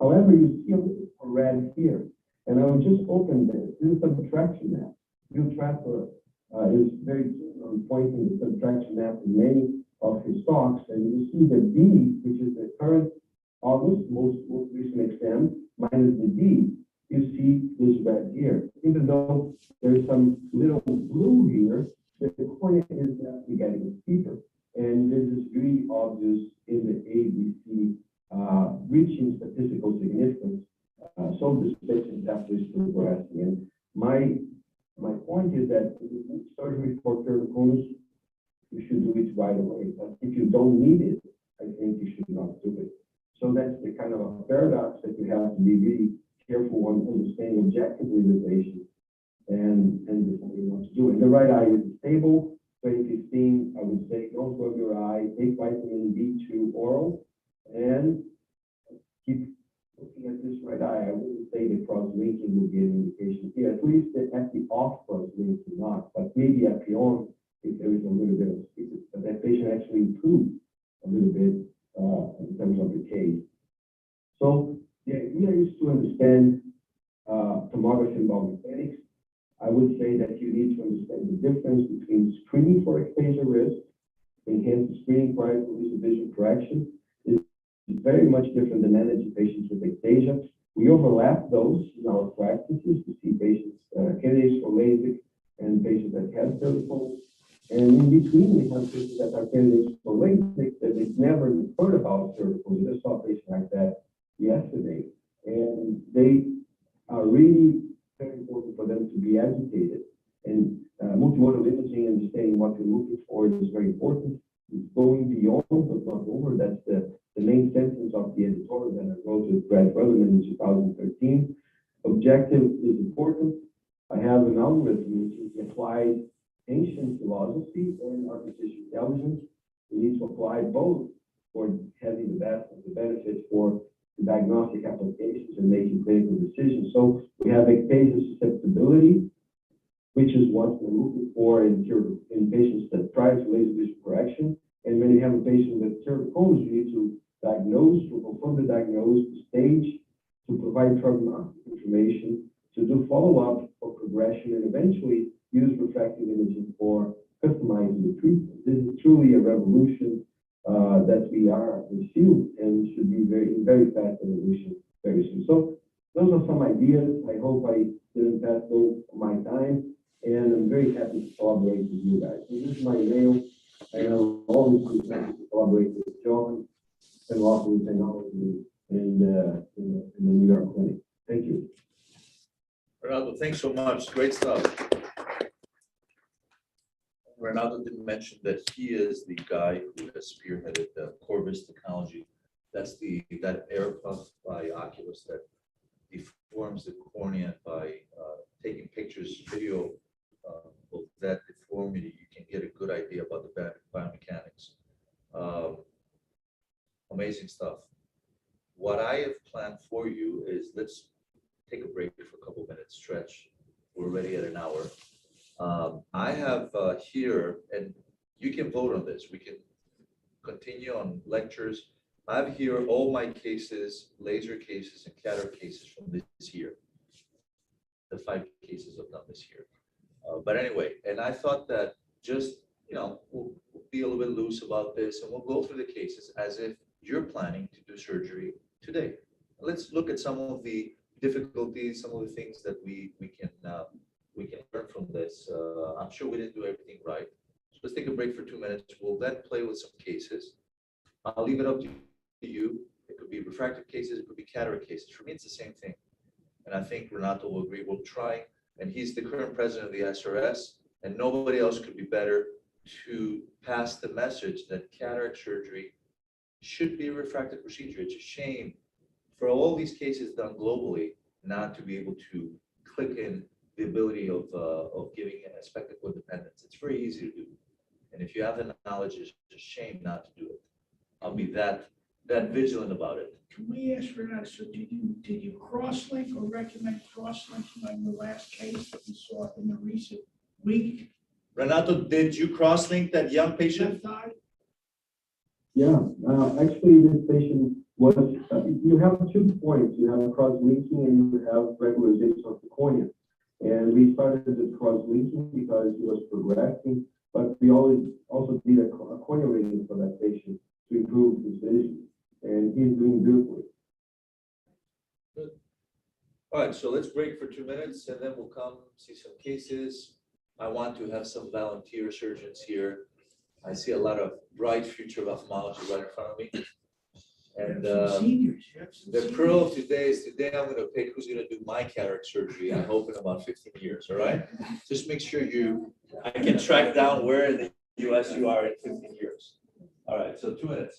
Speaker 4: However, you see a little red here. And I will just open this. This is a subtraction map. Bill Trapper is very keen on pointing the subtraction map in many of his talks. And you see the D, which is the current August, most recent exam, minus the D. You see this red here. Even though there's some little blue here, the cornea is definitely getting steeper. And this is really obvious in the ABC reaching statistical significance. So this patient definitely is progressing. And my point is that if you need surgery for keratoconus, you should do it right away. But if you don't need it, I think you should not do it. So that's the kind of a paradox that you have to be really careful on understanding objectively the patient and before you want to do it. The right eye is stable. 2015, I would say don't rub your eye, take vitamin B2 oral, and keep looking at this right eye. I wouldn't say the cross-linking would be an indication here, at least at the off cross-linking not, but maybe at the on, if there is a little bit of speakers. But that patient actually improved a little bit in terms of the case. So the idea is to understand tomography and biomechanics. I would say that you need to understand the difference between screening for ectasia risk, enhanced screening prior to lesion vision correction, is very much different than managing patients with ectasia. We overlap those in our practices to see patients, candidates for LASIK and patients that have keratoconus. And in between, we have patients that are candidates for LASIK that they've never heard about keratoconus. We just saw a patient like that yesterday. And they are really very important for them to be educated. And multimodal imaging, understanding what you're looking for is very important. It's going beyond but not over. That's the main sentence of the editorial that I wrote with Brad Rutherman in 2013. Objective is important. I have an algorithm which is the applied ancient philosophy and artificial intelligence. We need to apply both for having the best of the benefits for the diagnostic applications and making clinical decisions. So we have ectasia susceptibility, which is what we're looking for in patients that prior to laser vision correction. And when you have a patient with keratoconus, you need to diagnose, to confirm the diagnosis, the stage, to provide prognostic information, to do follow-up for progression, and eventually use refractive imaging for customizing the treatment. This is truly a revolution that we are pursuing and should be very fast evolution very soon. So those are some ideas. I hope I didn't pass over my time, and I'm very happy to collaborate with you guys. So this is my email, and I'm always happy to collaborate with John and also with technology in the New York clinic. Thank you.
Speaker 5: Ronaldo, thanks so much. Great stuff. Ronaldo didn't mention that he is the guy who has spearheaded the Corvus technology. That's that air puff by Oculus that deforms the cornea by taking pictures, video of that deformity. You can get a good idea about the biomechanics. Amazing stuff. What I have planned for you is let's take a break for a couple minutes, stretch. We're already at an hour. I have here, and you can vote on this. We can continue on lectures. I have here all my cases, laser cases, and cataract cases from this year. The 5 cases I've done this year. But anyway, and I thought that just, we'll be a little bit loose about this, and we'll go through the cases as if you're planning to do surgery today. Let's look at some of the difficulties, some of the things that we can learn from this. I'm sure we didn't do everything right. So let's take a break for 2 minutes. We'll then play with some cases. I'll leave it up to you. It could be refractive cases, it could be cataract cases. For me, it's the same thing. And I think Renato will agree. We'll try, and he's the current president of the SRS, and nobody else could be better to pass the message that cataract surgery should be a refractive procedure. It's a shame for all these cases done globally not to be able to click in the ability of giving a spectacle independence. It's very easy to do. And if you have the knowledge, it's a shame not to do it. I'll be that vigilant about it.
Speaker 3: Can we ask Renato, so did you cross-link or recommend cross-linking on your last case that we saw in the recent week?
Speaker 5: Renato, did you cross-link that young patient?
Speaker 3: Left eye?
Speaker 4: Yeah, actually, this patient was, you have 2 points. You have cross-linking and you have regularization of the cornea. And we started the cross-linking because he was progressing, but we always also did a cornea reading for that patient to improve his vision. And he's doing beautifully.
Speaker 5: Good. All right, so let's break for 2 minutes and then we'll come see some cases. I want to have some volunteer surgeons here. I see a lot of bright future of ophthalmology right in front of me. And
Speaker 3: You have some seniors. You have some
Speaker 5: the
Speaker 3: seniors.
Speaker 5: pearl of today is today I'm going to pick who's going to do my cataract surgery. I hope in about 15 years. All right. Just make sure I can track down where in the US you are in 15 years. All right. So 2 minutes.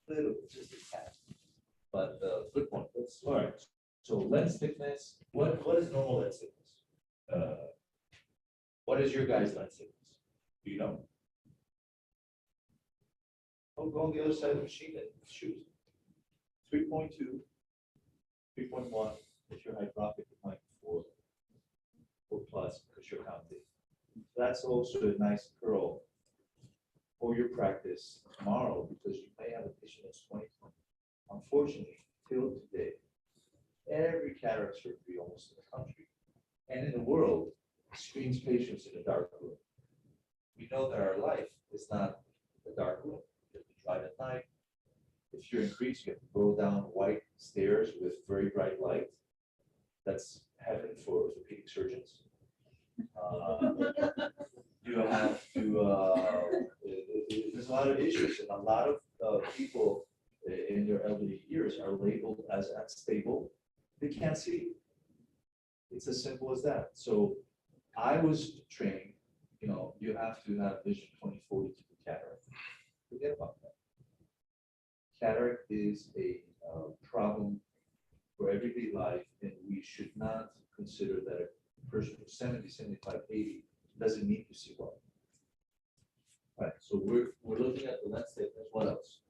Speaker 5: little, just a tad. But good point. That's all right. So lens thickness, what is normal lens thickness? What is your guys' lens thickness? Do you know? Oh, go on the other side of the machine and choose. 3.2, 3.1, if you're hydropic, it might be 4 or plus because you're counting. That's also a nice curl for your practice tomorrow because you may have a patient that's 20. Unfortunately, till today, every cataract surgery almost in the country and in the world screens patients in a dark room. We know that our life is not a dark room. You have to drive at night. If you're in Greece, you have to go down white stairs with very bright light. That's heaven for orthopedic surgeons. You have to, there's a lot of issues and a lot of people in their elderly years are labeled as unstable. They can't see. It's as simple as that. So I was trained, you have to have vision 20/40 to do cataract. Forget about that. Cataract is a problem for everyday life, and we should not consider that a person who's 70, 75, 80 doesn't need to see well. Right, so we're looking at the lens thickness. What else?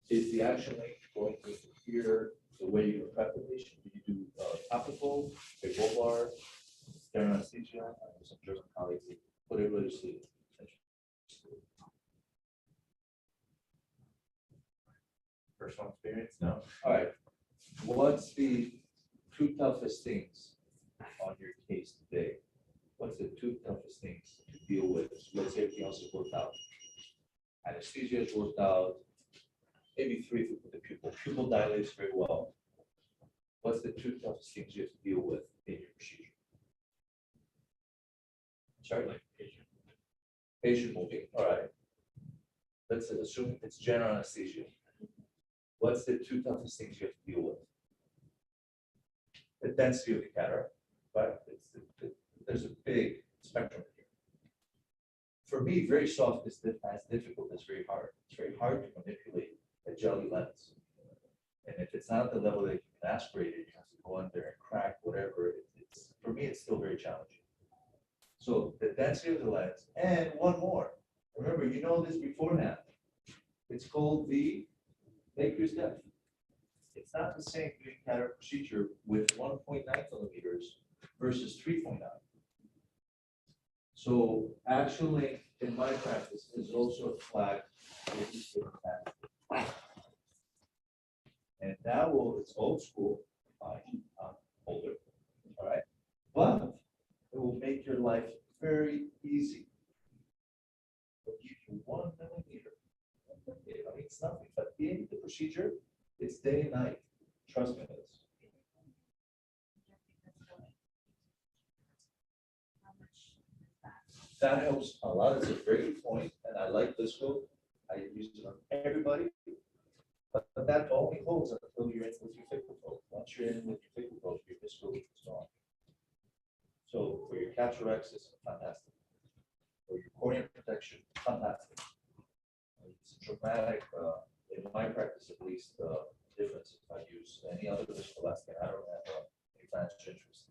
Speaker 5: Is the action length going to interfere the way you prep the patient? Do you do topical, a bar, sterile anesthesia? I have some German colleagues that put everybody to sleep. Personal experience? No. All right. What's the two toughest things on your case today? What's the two toughest things to deal with? Let's say everything else is worked out. Anesthesia is worked out. Maybe 3 if we put the pupil. Pupil dilates very well. What's the two toughest things you have to deal with in your procedure? Sorry? Like patient moving. All right. Let's assume it's general anesthesia. What's the two toughest things you have to deal with? The density of the cataract, right? There's a big spectrum here. For me, very soft is as difficult as very hard. It's very hard to manipulate a jelly lens. And if it's not at the level that you can aspirate it, you have to go under and crack whatever. For me, it's still very challenging. So the density of the lens, and one more. Remember, you know this beforehand. It's called the Baker's depth. It's not the same doing cataract procedure with 1.9 millimeters versus 3.9. So actually, in my practice, is also a flag. And that it's old school, I'm older, all right? But it will make your life very easy. It'll give you 1 millimeter. I mean, it's nothing, but in the procedure, it's day and night. Trust me on this. That helps a lot. It's a very good point, and I like this scope. I use it on everybody. But that only holds until you're in with your fickle probe. Once you're in with your fickle probe, your visco is gone. So for your cataracts, it's fantastic. For your cornea protection, fantastic. It's dramatic, in my practice at least, difference if I use any other viscoelastic. I don't have any financial interest.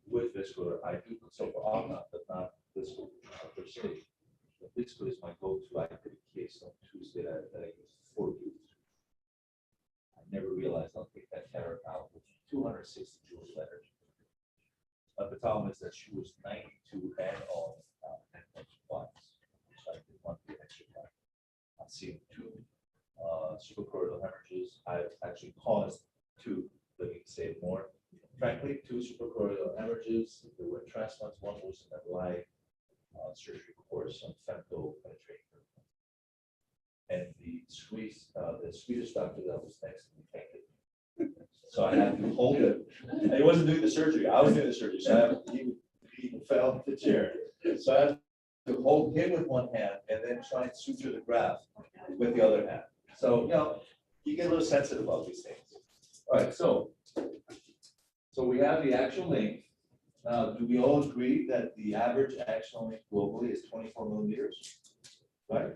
Speaker 5: With visco, I do consult for Omna, but not visco per se. The visco is my go-to. I did a case on Tuesday that I used 4 years. I never realized I'll take that cataract out with 260 joules of energy. But the problem is that she was 92 and on 10 watts. So I didn't want the extra time. I've seen 2 suprachoroidal hemorrhages. I've actually caused 2, let me say more. Frankly, 2 suprachoroidal hemorrhages. There were transplants. One was an MLI surgery course on femto penetrating. And the Swedish doctor that was next to me fainted. So I had to hold it. And he wasn't doing the surgery. I was doing the surgery. So he fell off the chair. So I had to hold him with one hand and then try and suture the graft with the other hand. So, you get a little sensitive about these things. All right, so
Speaker 1: So we have the actual length. Now, do we all agree that the average actual length globally is 24 millimeters? Right?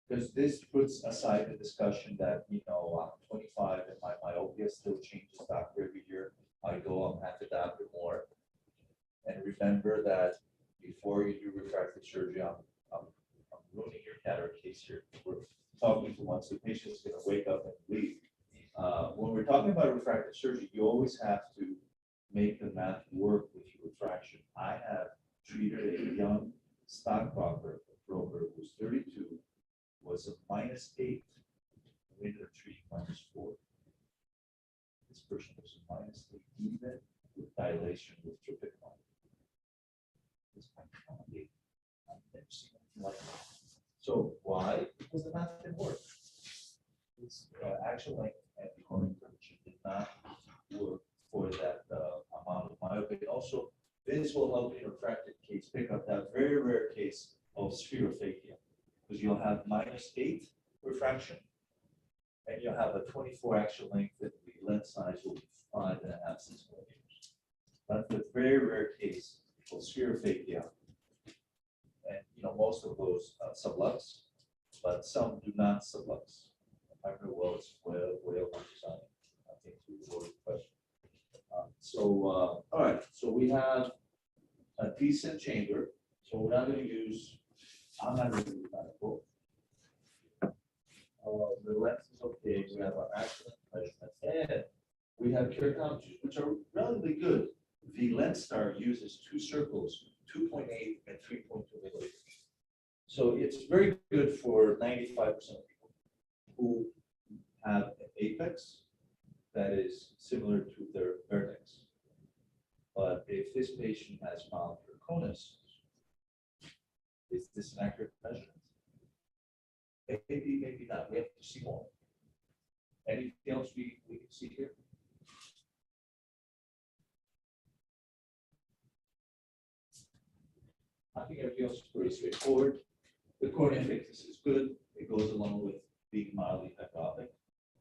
Speaker 1: Because this puts aside the discussion that, you know, I'm 25 and my myopia still changes doctor every year. I go, I'm half a doctor more. And remember that before you do refractive surgery, I'm ruining your cataract case here. We're talking for once, the patient's gonna wake up and leave. When we're talking about refractive surgery, you always have to make the math work with your refraction. I have treated a young stockbroker who's 32, was a -8. We ended up treating -4. This person was a -8, even with dilation with tropicamide. This kind of thing, I've never seen anything like that. So why? Because the math didn't work. This actual length and the cornea curvature did not work for that amount of myopia. Also, this will help in refractive case pick up that very rare case of spherophakia, because you'll have -8 refraction, and you'll have a 24 actual length, and the lens size will be 5.5, 6 millimeters. That's the very rare case of spherophakia. And, you know, most of those sublux, but some do not sublux. I remember well, it's whale design. I think we were the question. All right, so we have a decent chamber. So we're not going to use, I'm not going to use medical. The lens is okay. We have our accident measurements, and we have keratometers, which are relatively good. The lens star uses 2 circles, 2.8 and 3.2 millimeters. So it's very good for 95% of people who have an apex that is similar to their vertex. But if this patient has mild keratoconus, is this an accurate measurement? Maybe, maybe not. We have to see more. Anything else we can see here? I think everything else is pretty straightforward. The cornea thickness is good. It goes along with being mildly hyperopic.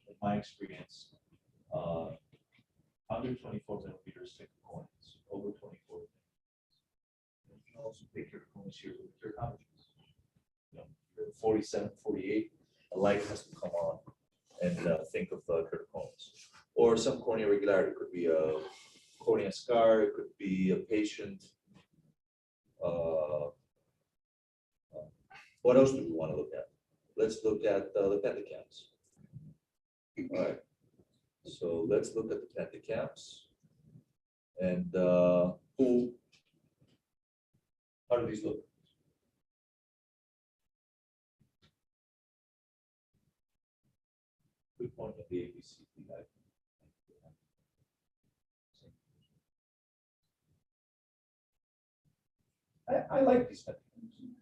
Speaker 1: In my experience, under 24 millimeters thick corneas, over 24. You can also pick your corneas here with keratometers. You know, 47, 48, a light has to come on and think of keratoconus. Or some cornea irregularity. It could be a cornea scar. It could be a patient. What else do we want to look at? Let's look at the pentacams. All right. So let's look at the pentacams. And how do these look? Good point of the ABCD. I like these pentacams.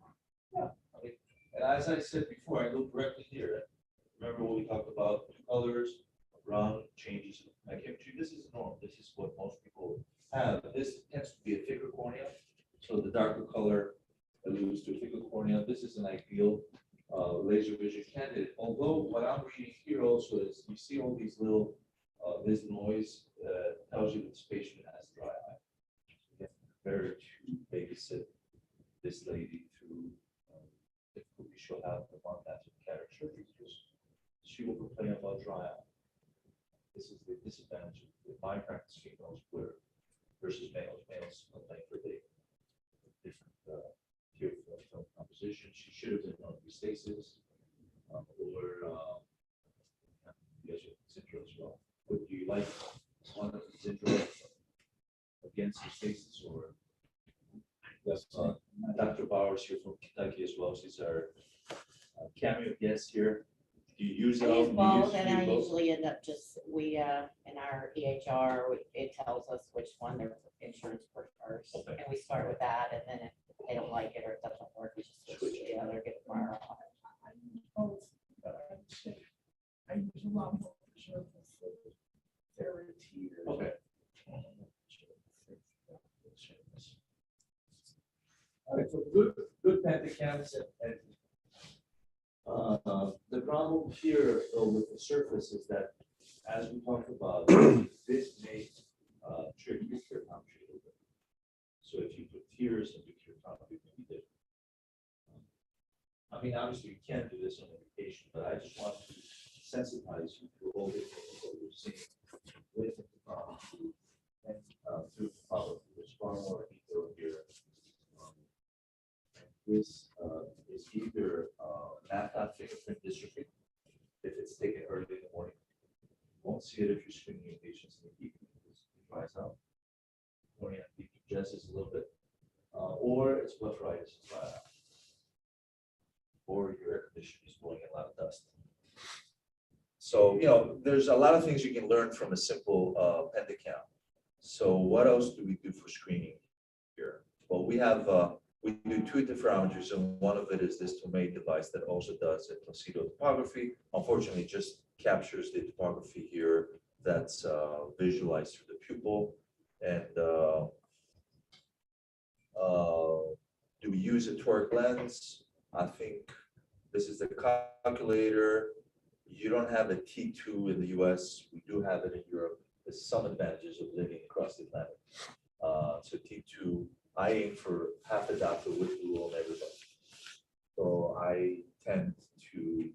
Speaker 1: Yeah. I mean, and as I said before, I look directly here. Remember what we talked about? 2 colors, brown changes in chemistry. This is normal. This is what most people have. This tends to be a thicker cornea. So the darker color alludes to a thicker cornea. This is an ideal laser vision candidate. Although what I'm reading here also is you see all these little, this noise tells you that this patient has dry eye. You have to very to babysit this lady through difficulty she'll have upon that cataract surgery, because she will complain about dry eye. This is the disadvantage of my practice females where versus males. Males complain for the different tear film composition. She should have been on restasis or yes, syndrome as well. Would you like one of the syndrome against restasis or? Yes, Dr. Bowers here from Kentucky as well. She's our cameo guest here. Do you use
Speaker 6: I
Speaker 1: it all?
Speaker 6: use
Speaker 1: Do you
Speaker 6: both,
Speaker 1: use-
Speaker 6: and
Speaker 1: do you
Speaker 6: I
Speaker 1: both?
Speaker 6: usually end up just, in our EHR, it tells us which one their insurance prefers.
Speaker 1: Okay.
Speaker 6: And we start with that, and then if they don't like it or it doesn't work, we just switch to the other, get it tomorrow.
Speaker 3: I use both, but I would say I use a lot more preservative for therapy.
Speaker 1: Okay. All right, so good pentacams and the problem here though with the surface is that as we talked about, this may
Speaker 5: trick your keratometry a little bit. So if you put tears into keratometry, maybe different. I mean, obviously, you can't do this on every patient, but I just want to sensitize you to all the things that we're seeing with keratometry and through topography. There's far more detail here. This is either mapped fingerprint dystrophy, if it's taken early in the morning. You won't see it if you're screening your patients in the evening, because it dries out. Cornea decongests a little bit, or it's blepharitis, dry out. Or your air conditioner is blowing a lot of dust. So, there's a lot of things you can learn from a simple pentacount. So what else do we do for screening here? Well, we do two differentiators, and one of it is this Tomei device that also does a placido topography. Unfortunately, it just captures the topography here that's visualized through the pupil. And do we use a toric lens? I think this is the calculator. You don't have a T2 in the US. We do have it in Europe. There's some advantages of living across the Atlantic. So T2, I aim for half a doctor with the rule on everybody. So I tend to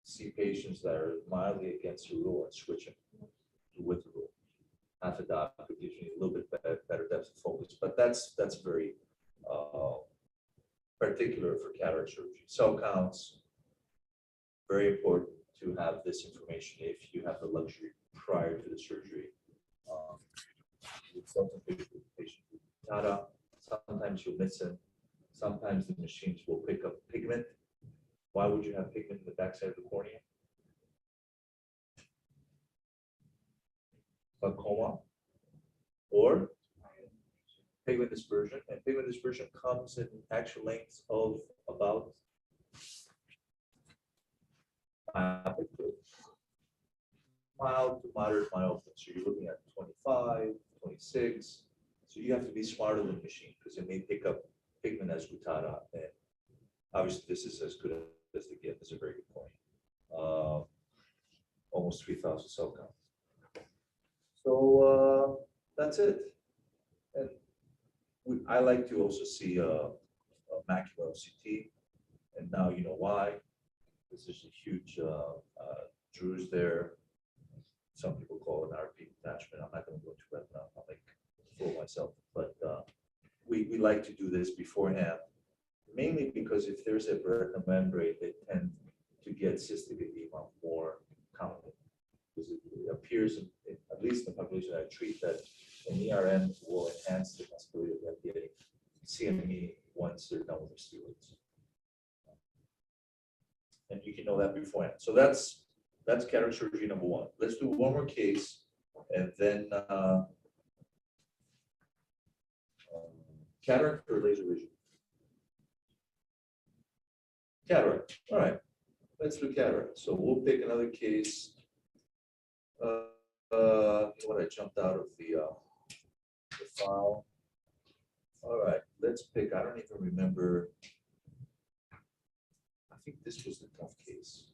Speaker 5: see patients that are mildly against the rule and switch them to with the rule. Half a doctor gives me a little bit better depth of focus, but that's very particular for cataract surgery. Cell counts, very important to have this information if you have the luxury prior to the surgery. Sometimes you'll miss it. Sometimes the machines will pick up pigment. Why would you have pigment in the backside of the cornea? Glaucoma or pigment dispersion, and pigment dispersion comes in actual lengths of about mild to moderate myopia. So you're looking at 25, 26. So you have to be smarter than the machine because it may pick up pigment as gutata. And obviously, this is as good as they get. This is a very good point. Almost 3,000 cell count. So that's it. And I like to also see a macular OCT, and now you know why. This is a huge druze there. Some people call it an RP detachment. I'm not going to go into that now. I'll make a fool of myself. But we like to do this beforehand, mainly because if there's a retinal membrane, they tend to get cystic edema more commonly. Because it appears, at least in the population I treat, that an ERM will enhance the possibility of them getting CME once they're done with their steroids. And you can know that beforehand. So that's cataract surgery number one. Let's do one more case, and then cataract or laser vision? Cataract. All right. Let's do cataract. So we'll pick another case. What I jumped out of the file. All right. Let's pick. I don't even remember. I think this was the tough case.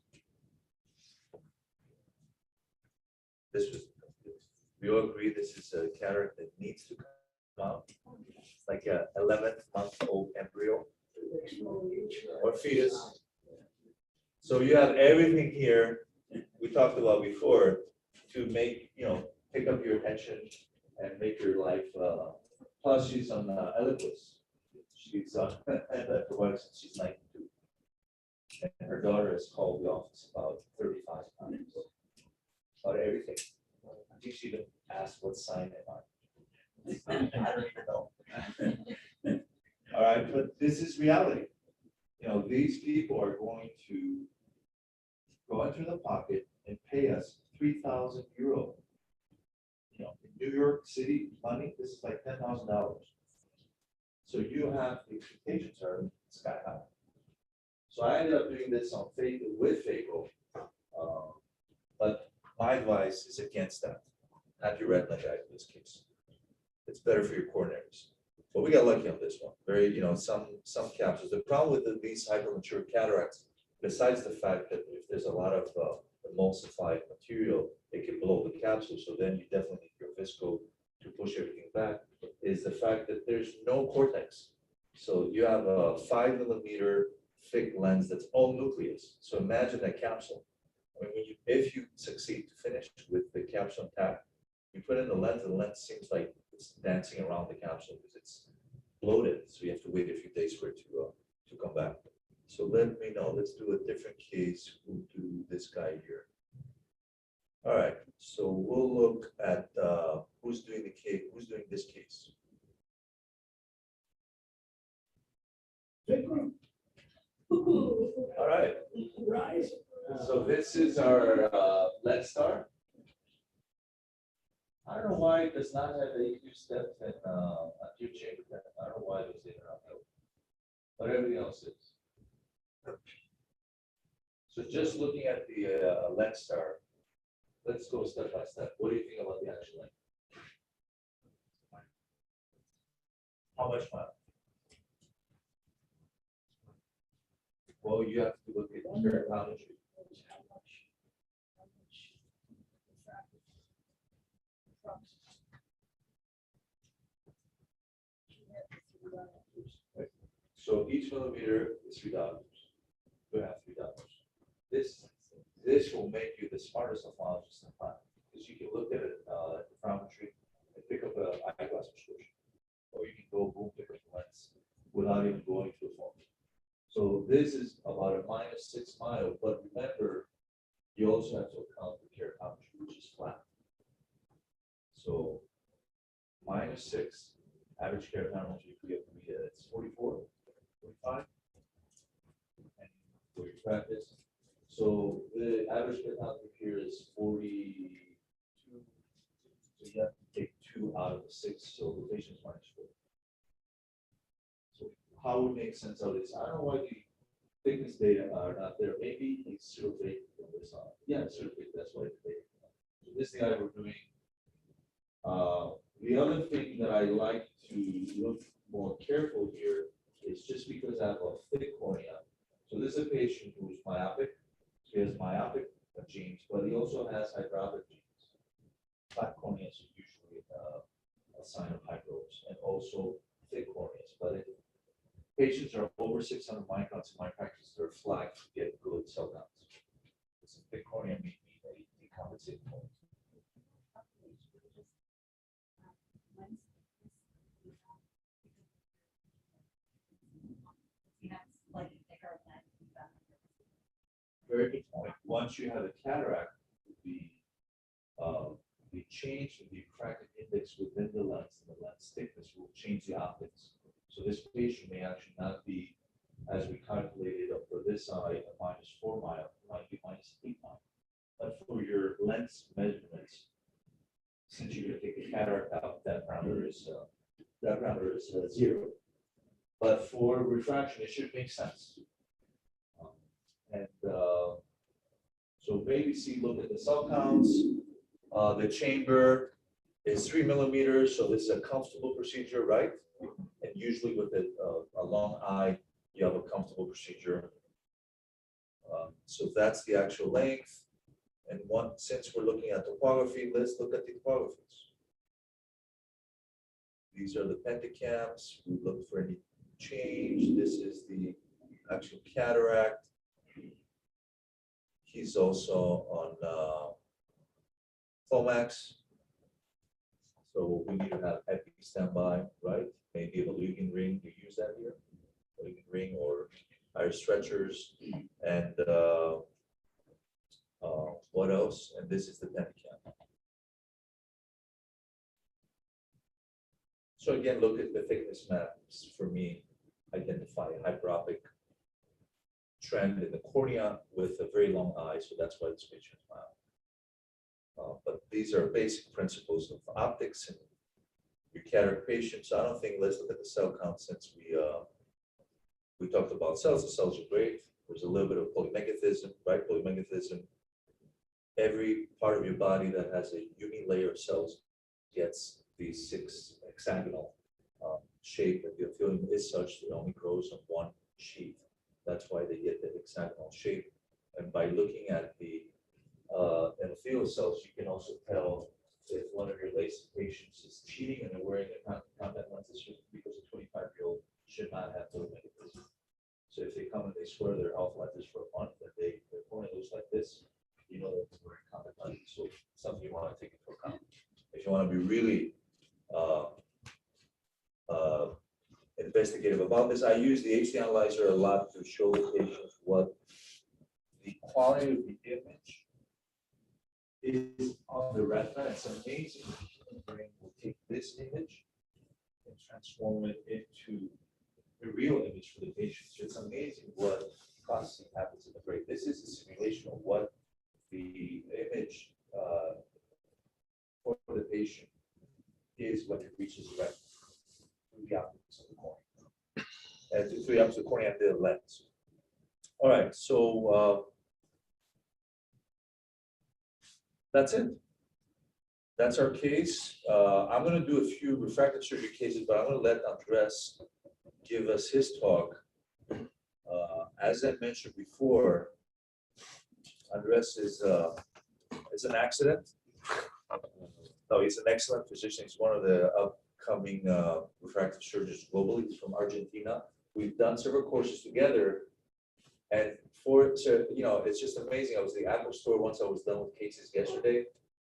Speaker 5: This was the tough case. We all agree this is a cataract that needs to come out. It's like a 11-month-old embryo or fetus. So you have everything here we talked about before to make, pick up your attention and make your life. Plus, she's on Eliquis. She's on antibiotics since she's 92. And her daughter has called the office about 35 times about everything. I think she even asked what sign am I. I don't even know. All right, but this is reality. These people are going to go into the pocket and pay us 3,000 euro. In New York City money, this is like $10,000. So you have the expectations are sky high. So I ended up doing this on phaco with phaco, but my advice is against that. Have your retina guy in this case. It's better for your coronaries. But we got lucky on this one. Very, some capsules. The problem with these hypermature cataracts, besides the fact that if there's a lot of emulsified material, it can blow the capsule, so then you definitely need your visco to push everything back, is the fact that there's no cortex. So you have a 5 mm thick lens that's all nucleus. So imagine that capsule. I mean, if you succeed to finish with the capsule intact, you put in the lens, and the lens seems like it's dancing around the capsule because it's bloated. So you have to wait a few days for it to come back. So let me know. Let's do a different case. We'll do this guy here. All right. So we'll look at who's doing the case. Who's doing this case? All right.
Speaker 3: Rise.
Speaker 5: So this is our lead star. I don't know why it does not have AQ step and anterior chamber depth. I don't know why those didn't have that, but everything else is. So just looking at the lead star, let's go step by step. What do you think about the action length? How much mile? Well, you have to look at parametry. So each millimeter is $3. You have $3. This will make you the smartest ophthalmologist in the planet, because you can look at it difframetry and pick up an eyeglass prescription, or you can go boom, pick up the lens without even going to a phone. So this is about a -6 mile, but remember, you also have to account for keratometry, which is flat. So -6, average keratometry could get to be it's 44, 45, and for your practice. So the average keratometry here is 42. So you have to take 2 out of the 6, so the patient's -4. So how would make sense of this? I don't know why the thickness data are not there. Maybe it's survey on this on. Yeah, survey. That's why the data. So this guy we're doing. The other thing that I like to look more careful here is just because I have a thick cornea. So this is a patient who's myopic. He has myopic genes, but he also has hydropic genes. Flat corneas are usually a sign of hydros, and also thick corneas. But if patients are over 600 microns in my practice, they're flagged to get good cell counts. It's a thick cornea may mean a decompensated cornea. Very good point. Once you have a cataract, the change in the refractive index within the lens and the lens thickness will change the optics. So this patient may actually not be, as we calculated for this eye, a -4 mile, it might be -8 mile. But for your lens measurements, since you're going to take the cataract out, that parameter is 0. But for refraction, it should make sense. So maybe look at the cell counts. The chamber is 3 millimeters, so this is a comfortable procedure, right? And usually with a long eye, you have a comfortable procedure. So that's the actual length. And since we're looking at topography, let's look at the topographies. These are the pentacams. We look for any change. This is the actual cataract. He's also on Fomax. So we need to have epi standby, right? Maybe a Lugan ring. You use that here, Lugan ring or iris stretchers, and what else? And this is the pentacam. So again, look at the thickness maps for me. Identify hyperopic trend in the cornea with a very long eye, so that's why this patient is mild. But these are basic principles of optics and your cataract patients. I don't think let's look at the cell count since we talked about cells. The cells are great. There's a little bit of polymeganthism, right? Polymeganthism. Every part of your body that has a unilayer of cells gets these 6 hexagonal shape, and the epithelium is such that it only grows on one sheath. That's why they get the hexagonal shape. And by looking at the endothelial cells, you can also tell if one of your LASIK patients is cheating and they're wearing a contact lenses because a 25-year-old should not have those medications. So if they come and they swear their health lenses for a month and their cornea looks like this, you know that they're wearing contact lenses. So something you want to take into account. If you want to be really investigative about this, I use the HD analyzer a lot to show the patients what the quality of the image is on the retina. It's amazing. The brain will take this image and transform it into a real image for the patient. So it's amazing what processing happens in the brain. This is a simulation of what the image for the patient is when it reaches the retina through the optics of the cornea. And through the optics of the cornea and the lens. All right, so that's it. That's our case. I'm going to do a few refractive surgery cases, but I'm going to let Andres give us his talk. As I mentioned before, Andres is an accident. No, he's an excellent physician. He's one of the upcoming refractive surgeons globally. He's from Argentina. We've done several courses together. And it's just amazing. I was at the Apple store once. I was done with cases yesterday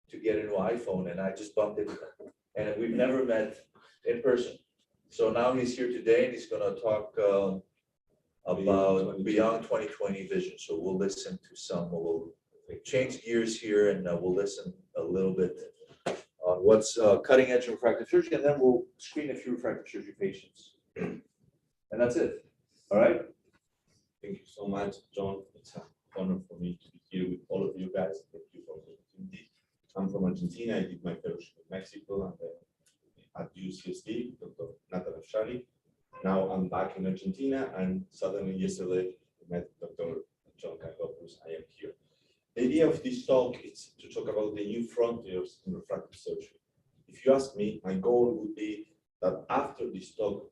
Speaker 5: to get a new iPhone, and I just bumped into him. And we've never met in person. So now he's here today, and he's going to talk about beyond 2020 vision. So we'll listen to some. We'll change gears here, and we'll listen a little bit on what's cutting edge refractive surgery, and then we'll screen a few refractive surgery patients. And that's it. All right.
Speaker 7: Thank you so much, John. It's an honor for me to be here with all of you guys. Thank you for the opportunity. I'm from Argentina. I did my fellowship in Mexico and then at UCSD, Dr. Nathan Shari. Now I'm back in Argentina, and suddenly yesterday I met Dr. Dres Kanellopoulos. I am here. The idea of this talk is to talk about the new frontiers in refractive surgery. If you ask me, my goal would be that after this talk,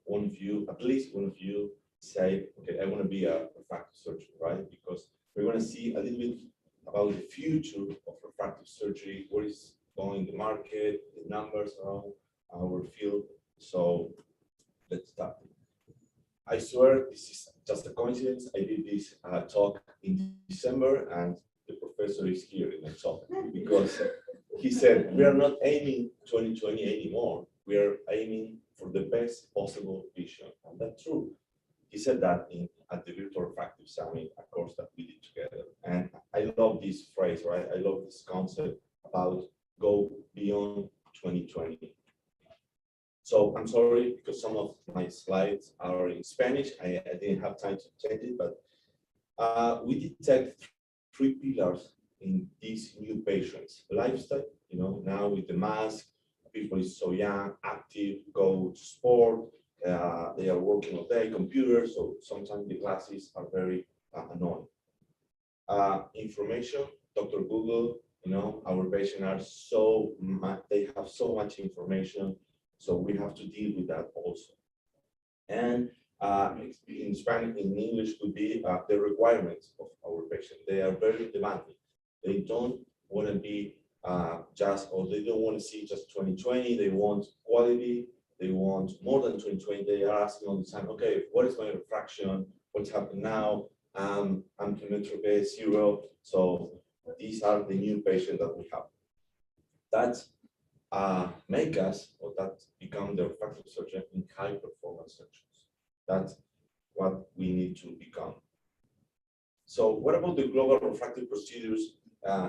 Speaker 7: at least one of you say, okay, I want to be a refractive surgeon, right? Because we're going to see a little bit about the future of refractive surgery, what is going in the market, the numbers around our field. So let's start. I swear this is just a coincidence. I did this talk in December, and the professor is here in my talk because he said, we are not aiming 2020 anymore. We are aiming for the best possible vision. And that's true. He said that at the Virtual Refractive Summit, a course that we did together. And I love this phrase, right? I love this concept about go beyond 2020. So I'm sorry, because some of my slides are in Spanish. I didn't have time to change it, but we detect three pillars in these new patients. Lifestyle, now with the mask, people is so young, active, go to sport, they are working all day, computers, so sometimes the glasses are very annoying. Information, Dr. Google, our patients are they have so much information, so we have to deal with that also. And in Spanish, in English, could be the requirements of our patients. They are very demanding. They don't want to be they don't want to see just 2020. They want quality. They want more than 2020. They are asking all the time, okay, what is my refraction? What's happening now? I'm kilometer 0. So these are the new patients that we have. That make us, or that become the refractive surgeon in high performance surgeons. That's what we need to become. So what about the global refractive procedures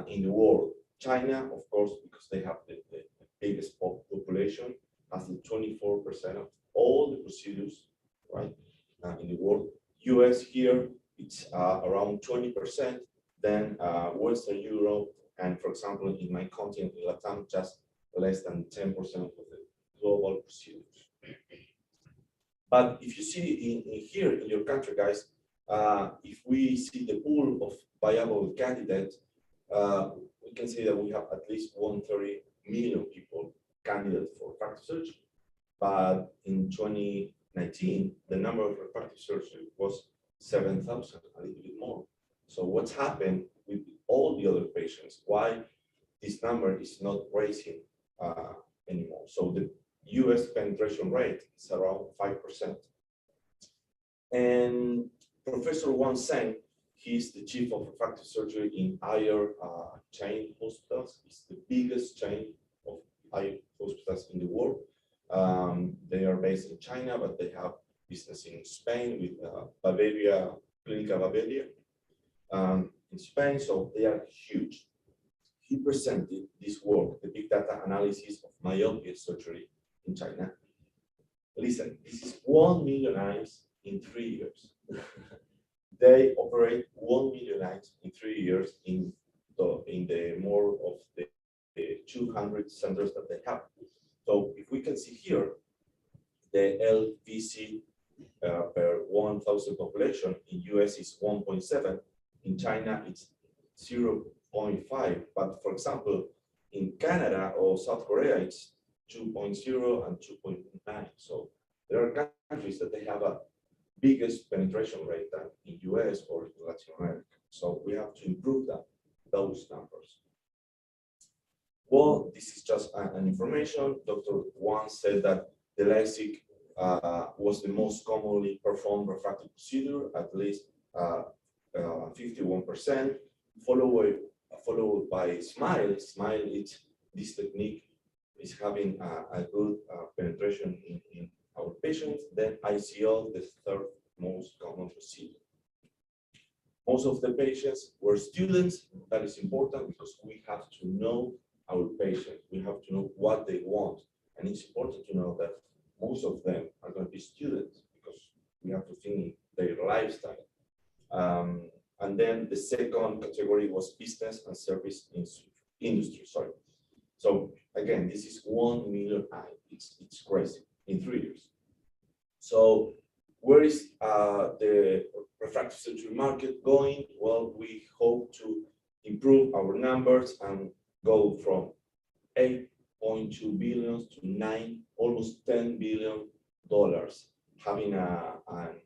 Speaker 7: in the world? China, of course, because they have the biggest population, has the 24% of all the procedures, right, in the world. US here, it's around 20%. Then Western Europe, and for example, in my continent, in Latam, just less than 10% of the global procedures. But if you see here in your country, guys, if we see the pool of viable candidates, we can say that we have at least 130 million people candidates for refractive surgery. But in 2019, the number of refractive surgery was 7,000, a little bit more. So what's happened with all the other patients, why this number is not raising anymore. So the US penetration rate is around 5%. And Professor Wang Zheng, he's the chief of refractive surgery in higher chain hospitals. It's the biggest chain of eye hospitals in the world. They are based in China, but they have business in Spain with Bavaria, Clínica Bavaria in Spain, so they are huge. He presented this work, the big data analysis of myopia surgery in China. Listen, this is 1 million eyes in 3 years. They operate 1 million eyes in 3 years in the more of the 200 centers that they have. So if we can see here, the LVC per 1,000 population in US is 1.7, in China it's 0.5, but for example, in Canada or South Korea, it's 2.0 and 2.9. So there are countries that they have a biggest penetration rate than in US or in Latin America. So we have to improve those numbers. Well, this is just an information. Dr. Wang said that the LASIK was the most commonly performed refractive procedure, at least 51%, followed by SMILE. SMILE, this technique is having a good penetration in our patients. Then ICL, the third most common procedure. Most of the patients were students. That is important because we have to know our patients. We have to know what they want. And it's important to know that most of them are going to be students because we have to think their lifestyle. And then the second category was business and service industry. Sorry. So again, this is 1 million eyes. It's crazy in 3 years. So where is the refractive surgery market going? Well, we hope to improve our numbers and go from 8.2 billion to almost $10 billion, having an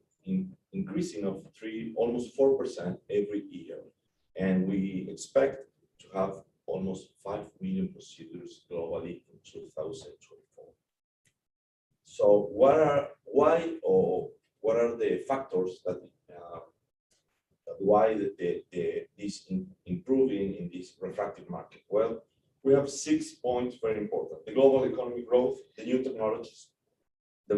Speaker 7: increasing of almost 4% every year. And we expect to have almost 5 million procedures globally in 2024. So what are the factors that why this improving in this refractive market? Well, we have 6 points very important: the global economic growth, the new technologies, the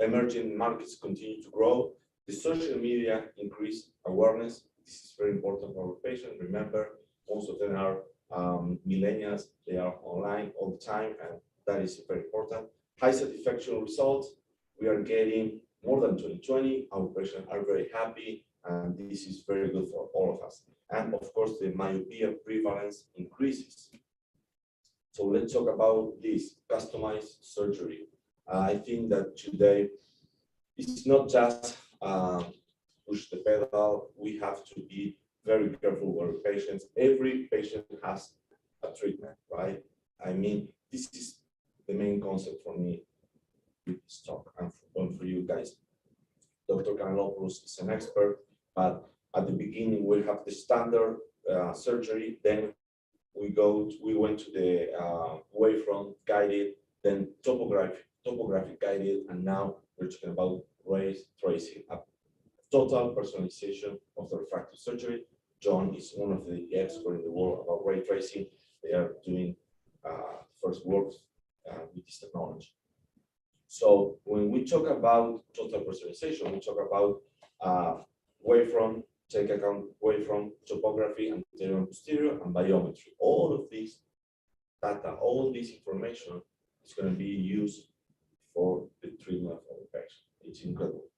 Speaker 7: emerging markets continue to grow, the social media increase awareness. This is very important for our patients. Remember, most of them are millennials. They are online all the time, and that is very important. High satisfaction results. We are getting more than 2020. Our patients are very happy, and this is very good for all of us. And of course, the myopia prevalence increases. So let's talk about this customized surgery. I think that today it's not just push the pedal. We have to be very careful with our patients. Every patient has a treatment, right? I mean, this is the main concept for me with this talk and for you guys. Dr. Kanellopoulos is an expert, but at the beginning we have the standard surgery, then we went to the wavefront guided, then topographic guided, and now we're talking about ray tracing, a total personalization of the refractive surgery. John is one of the experts in the world about ray tracing. They are doing first works with this technology. So when we talk about total personalization, we talk about wavefront, take account wavefront, topography, anterior and posterior, and biometry. All of these data, all this information is going to be used for the treatment of the patient. It's incredible.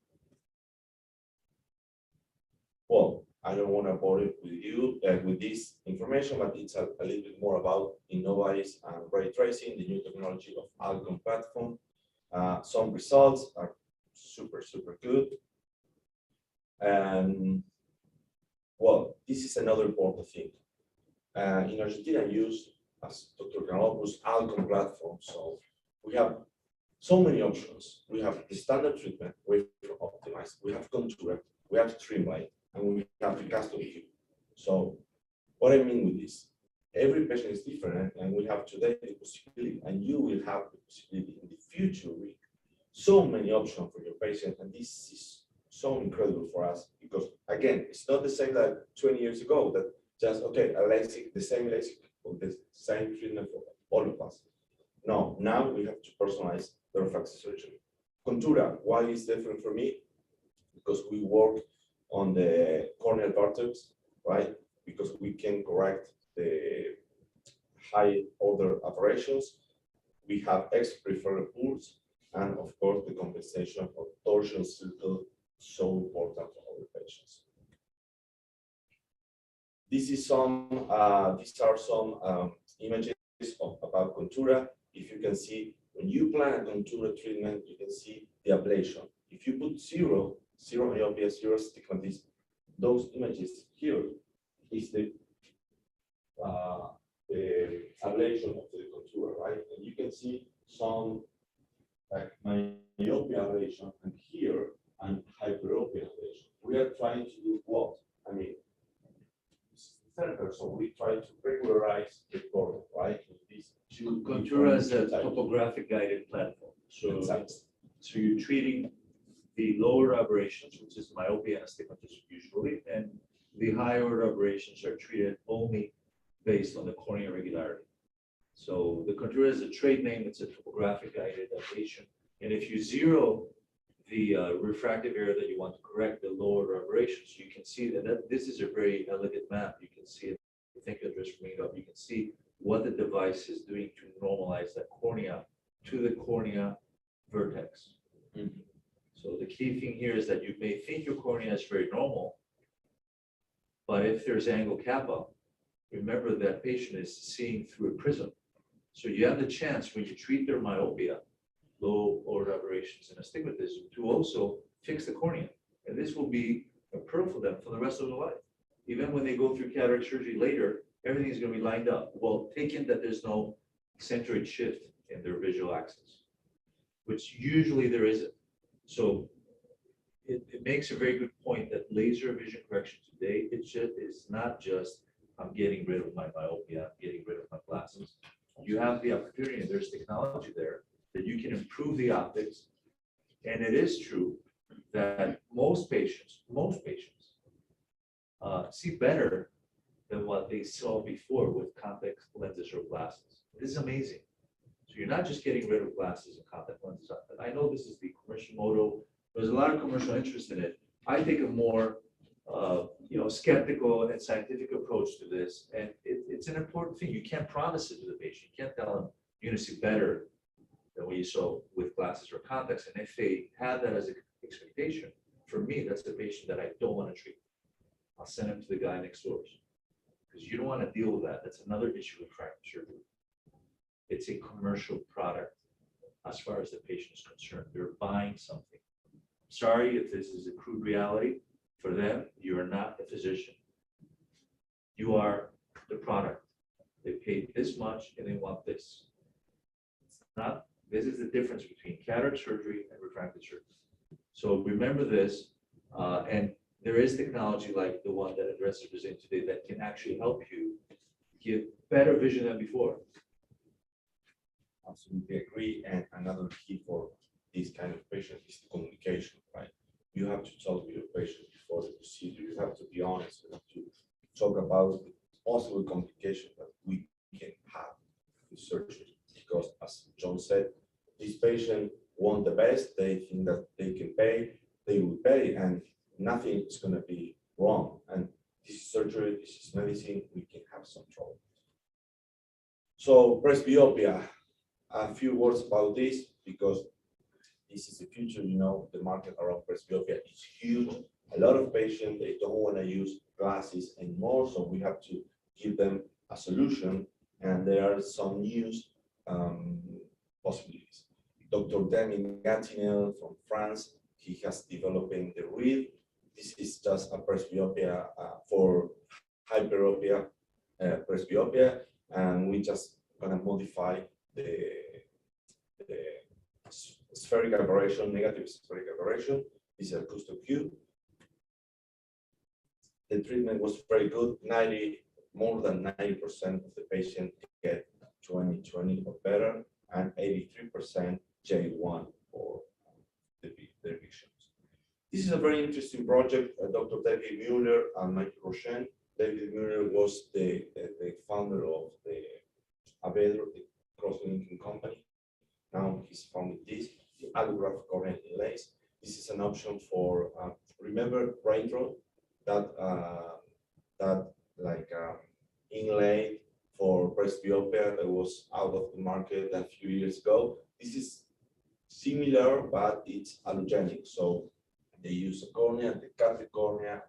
Speaker 7: Well, I don't want to bore it with you with this information, but it's a little bit more about Innova's and ray tracing, the new technology of Alcon platform. Some results are super good. And well, this is another important thing. In Argentina, I use, as Dr. Kanellopoulos, Alcon platform. So we have so many options. We have the standard treatment, we have optimized, we have contour, we have streamline, and we have the custom view. So what I mean with this, every patient is different, and we have today the possibility, and you will have the possibility in the future with so many options for your patient, and this is so incredible for us because again, it's not the same like 20 years ago that just okay, a LASIK, the same LASIK or the same treatment for all of us. No, now we have to personalize the refractive surgery. Contura, why is different for me? Because we work on the corneal vertex, right? Because we can correct the high order aberrations. We have extra-peripheral pulse, and of course, the compensation of torsion circle, so important for our patients. These are some images about Contura. If you can see, when you plan a Contura treatment, you can see the ablation. If you put zero myopia, zero astigmatism, those images here is the ablation of the Contura, right? And you can see some like myopia ablation, and here and hyperopia ablation. We are trying to do what? I mean, center, so we try to regularize the corner, right? With these two
Speaker 1: Contura is a
Speaker 7: types.
Speaker 1: topographic guided platform. So,
Speaker 7: Exactly.
Speaker 1: so you're treating the lower aberrations, which is myopia and astigmatism usually, and the higher order aberrations are treated only based on the corneal irregularity. So the Contura is a trade name, it's a topographic guided ablation. And if you zero the refractive area that you want to correct, the lower aberrations, you can see that this is a very elegant map. You can see it. Thank you, Dres, for bringing it up. You can see what the device is doing to normalize that cornea to the cornea vertex. So the key thing here is that you may think your cornea is very normal, but if there's angle kappa, remember that patient is seeing through a prism. So you have the chance when you treat their myopia, low order aberrations and astigmatism, to also fix the cornea. And this will be a pearl for them for the rest of their life. Even when they go through cataract surgery later, everything is going to be lined up. Well, taken that there's no centroid shift in their visual axis, which usually there isn't. So it makes a very good point that laser vision correction today, it's not just I'm getting rid of my myopia, I'm getting rid of my glasses. You have the opportunity, and there's technology there that you can improve the optics. And it is true that most patients see better than what they saw before with contact lenses or glasses. This is amazing. So you're not just getting rid of glasses and contact lenses. I know this is the commercial motto. There's a lot of commercial interest in it. I take a more skeptical and scientific approach to this, and it's an important thing. You can't promise it to the patient. You can't tell them you're going to see better than what you saw with glasses or contacts. And if they have that as an expectation, for me, that's the patient that I don't want to treat. I'll send him to the guy next door because you don't want to deal with that. That's another issue with refractive surgery. It's a commercial product as far as the patient is concerned. They're buying something. Sorry if this is a crude reality. For them, you are not the physician. You are the product. They paid this much and they want this. It's not, this is the difference between cataract surgery and refractive surgery. So remember this, and there is technology like the one that Dres is presenting today that can actually help you get better vision than before.
Speaker 7: Absolutely agree. And another key for this kind of patient is the communication, right? You have to talk with your patient before the procedure. You have to be honest. You have to talk about the possible complications that we can have with surgery. Because as John said, this patient want the best. They think that they can pay. They will pay, and nothing is going to be wrong. And this is surgery. This is medicine. We can have some trouble. So presbyopia. A few words about this because this is the future. You know, the market around presbyopia is huge. A lot of patients, they don't want to use glasses anymore, so we have to give them a solution. And there are some new possibilities. Dr. Dres from France, he has developing the real. This is just a presbyopia for hyperopia presbyopia, and we just gonna modify the spherical aberration, negative spherical aberration. This is a custom cube. the treatment was very good. More than 90% of the patient get 20/20 or better, and 83% J1 for the visions. This is a very interesting project. Dr. David Mueller and Michael Roshen. David Mueller was the founder of the Avedro, the cross-linking company. Now he's founded this, the allograph corneal inlays. This is an option for, remember Raindrop, that inlay for presbyopia that was out of the market a few years ago. This is similar, but it's allogenic. So they use a cornea, they cut the cornea,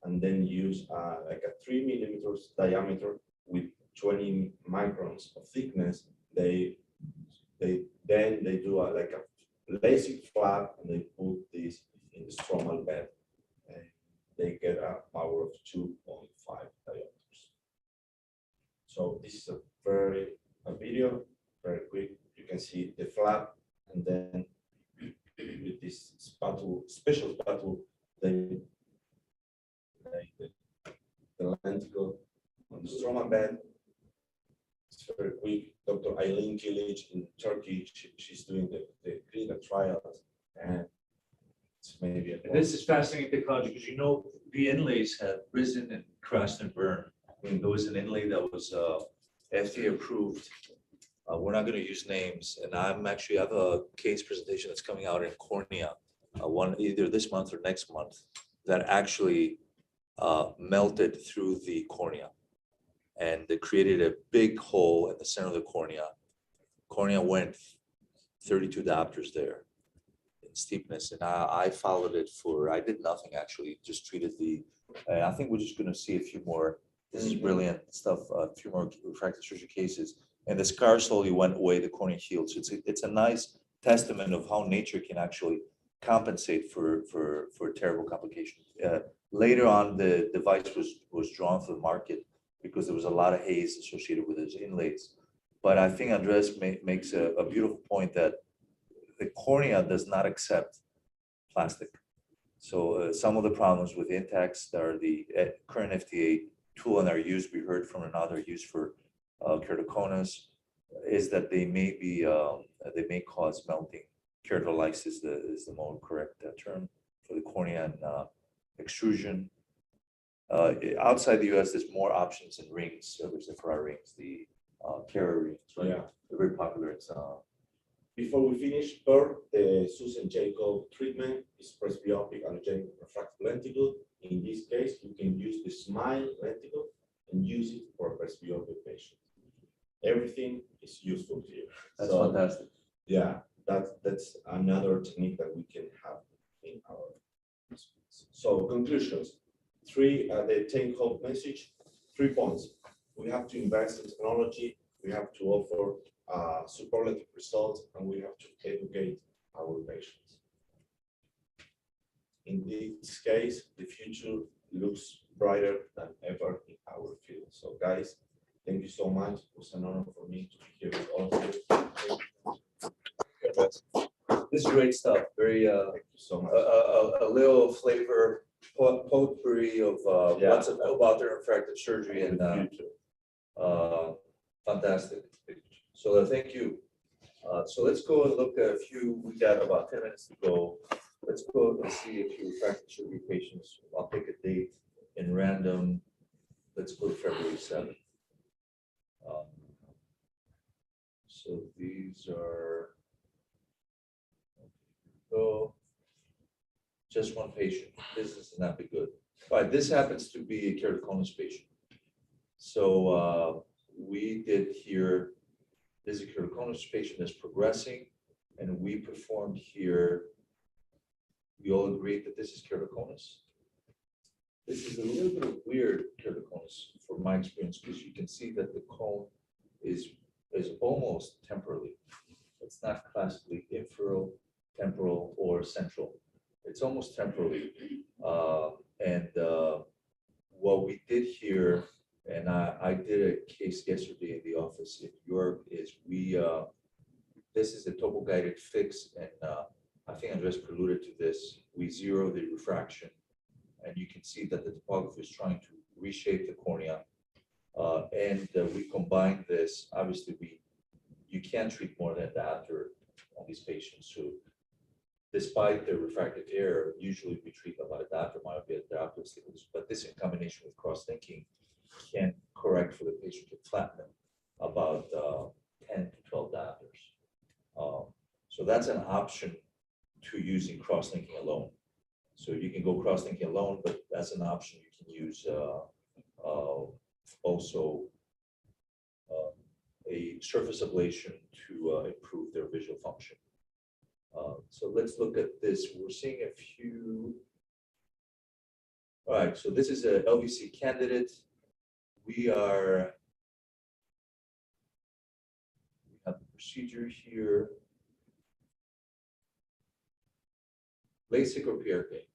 Speaker 7: and then use like a 3 millimeters diameter with 20 microns of thickness. They do like a LASIK flap, and they put this in the stromal bed. And they get a power of 2.5 diopters. So this is a video, very quick. You can see the flap, and then with this special spatula, the lenticle on the stromal bed. It's very quick. Dr. Eileen Kilic in Turkey, she's doing the clinical trials, and it's maybe a
Speaker 5: And this is fascinating technology because the inlays have risen and crashed and burned. There was an inlay that was FDA approved. We're not going to use names, and I have a case presentation that's coming out in cornea, one either this month or next month, that actually melted through the cornea, and they created a big hole in the center of the cornea. Cornea went 32 diopters there in steepness, and I followed it I did nothing actually, just treated I think we're just going to see a few more. This is brilliant stuff. A few more refractive surgery cases, and the scar slowly went away. The cornea healed. So it's a nice testament of how nature can actually compensate for terrible complications. Later on, the device was drawn for the market because there was a lot of haze associated with its inlays. But I think Andres makes a beautiful point that the cornea does not accept plastic. So some of the problems with Intacs that are the current FDA tool and are used, we heard from another use for keratoconus, is that they may cause melting. Keratolysis is the more correct term for the cornea, and extrusion. Outside the US, there's more options in rings, which are Ferrari rings, the Kera rings, right?
Speaker 7: Yeah.
Speaker 5: They're very popular. It's
Speaker 7: Before we finish, the Susan Jacob treatment is presbyopic allogenic refractive lenticle. In this case, you can use the SMILE lenticle and use it for a presbyopic patient. Everything is useful here.
Speaker 5: That's fantastic.
Speaker 7: Yeah, that's another technique that we can have in our. So conclusions. The take-home message, 3 points. We have to invest in technology. We have to offer superlative results, and we have to educate our patients. In this case, the future looks brighter than ever in our field. So guys, thank you so much. It was an honor for me to be here with all of you.
Speaker 5: This is great stuff. Very
Speaker 7: Thank you so much.
Speaker 5: a little flavor potpourri of what's about their refractive surgery, and fantastic. So thank you. So let's go and look at a few. We got about 10 minutes to go. Let's go and see a few refractive surgery patients. I'll pick a date in random. Let's go to February 7th. So these are. So just one patient. This is not be good. All right, this happens to be a keratoconus patient. So we did here. This is a keratoconus patient that's progressing, and we performed here. We all agreed that this is keratoconus. This is a little bit of weird keratoconus from my experience, because you can see that the cone is almost temporally. It's not classically inferal, temporal, or central. It's almost temporally. What we did here, and I did a case yesterday in the office in New York, is this is a topo guided fix, and I think Andres alluded to this. We zero the refraction, and you can see that the topographer is trying to reshape the cornea. We combine this, obviously you can't treat more than diopter on these patients. So despite the refractive error, usually we treat about a diopter myopia, diopter astigmatism, but this in combination with cross-linking can correct for the patient to flatten about 10 to 12 diopters. So that's an option to using cross-linking alone. So you can go cross-linking alone, but that's an option you can use also a surface ablation to improve their visual function. So let's look at this. We're seeing a few. All right, so this is a LVC candidate. We have the procedure here. LASIK or PRK?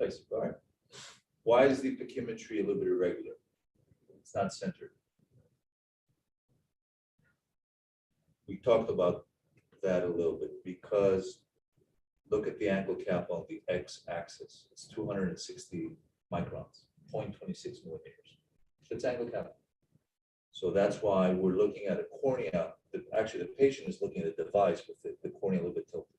Speaker 5: LASIK, all right. Why is the pachymetry a little bit irregular? It's not centered. We talked about that a little bit because look at the angle cap on the x-axis. It's 260 microns, 0.26 millimeters. It's angle cap. So that's why we're looking at a cornea. Actually, the patient is looking at the device with the cornea a little bit tilted.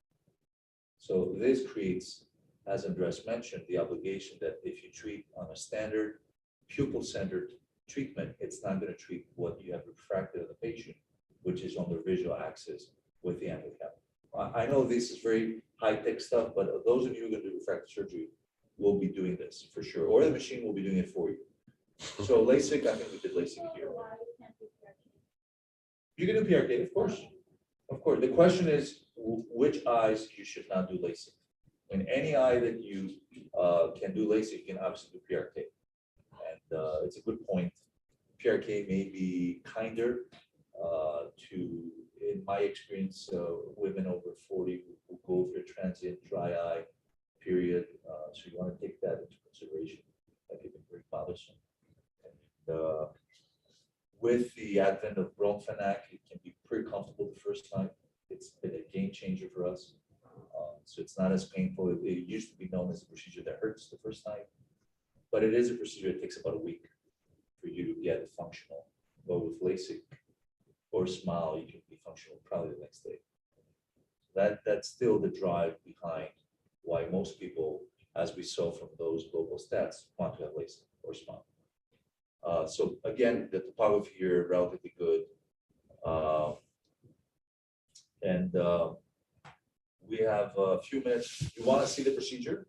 Speaker 5: So this creates, as Andres mentioned, the obligation that if you treat on a standard pupil-centered treatment, it's not going to treat what you have refracted of the patient, which is on the visual axis with the angle cap. I know this is very high-tech stuff, but those of you who are going to do refractive surgery will be doing this for sure, or the machine will be doing it for you. So LASIK, I think we did LASIK here. You can do PRK, of course. Of course. The question is which eyes you should not do LASIK. In any eye that you can do LASIK, you can obviously do PRK. And it's a good point. PRK may be kinder to, in my experience, women over 40 who go through a transient dry eye period. So you want to take that into consideration. That can be very bothersome. And, with the advent of Bronfenac, it can be pretty comfortable the first time. It's been a game changer for us. So it's not as painful. It used to be known as a procedure that hurts the first time, but it is a procedure that takes about a week for you to get functional. But with LASIK or SMILE, you can be functional probably the next day. That's still the drive behind why most people, as we saw from those global stats, want to have LASIK or SMILE. So again, the topography here relatively good. We have a few minutes. You want to see the procedure?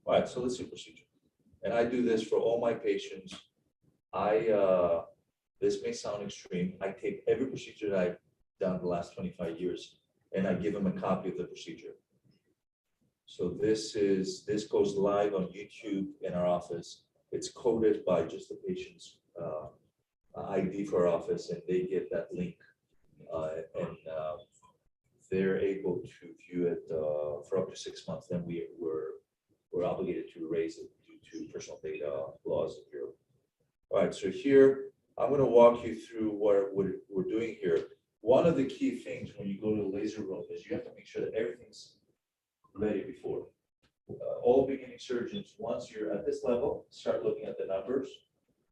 Speaker 5: All right, so let's see the procedure. And I do this for all my patients. This may sound extreme. I take every procedure that I've done the last 25 years, and I give them a copy of the procedure. So this goes live on YouTube in our office. It's coded by just the patient's ID for our office, and they get that link, and they're able to view it for up to 6 months. Then we're obligated to erase it due to personal data laws in Europe. All right, so here I'm going to walk you through what we're doing here. One of the key things when you go to the laser room is you have to make sure that everything's ready before. All beginning surgeons, once you're at this level, start looking at the numbers.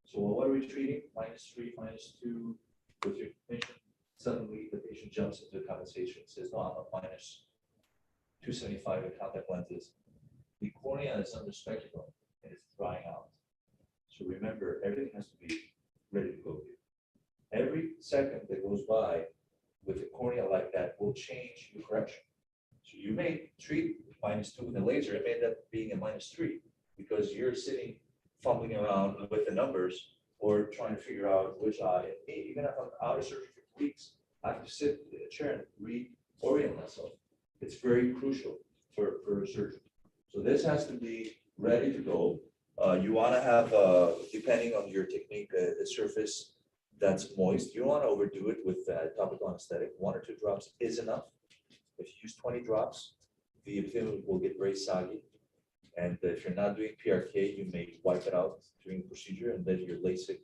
Speaker 5: So what are we treating? -3, -2 with your patient. Suddenly the patient jumps into compensation and says, no, I'm at -275 in contact lenses. The cornea is under speculum and it's drying out. So remember, everything has to be ready to go here. Every second that goes by with a cornea like that will change the correction. So you may treat -2 with a laser, it may end up being a -3 because you're sitting fumbling around with the numbers or trying to figure out which eye. And me, even if I'm out of surgery for 2 weeks, I have to sit in a chair and reorient myself. It's very crucial for a surgeon. So this has to be ready to go. You want to have, depending on your technique, a surface that's moist. You don't want to overdo it with topical anesthetic. 1 or 2 drops is enough. If you use 20 drops, the epithelium will get very soggy. And if you're not doing PRK, you may wipe it out during the procedure, and then your LASIK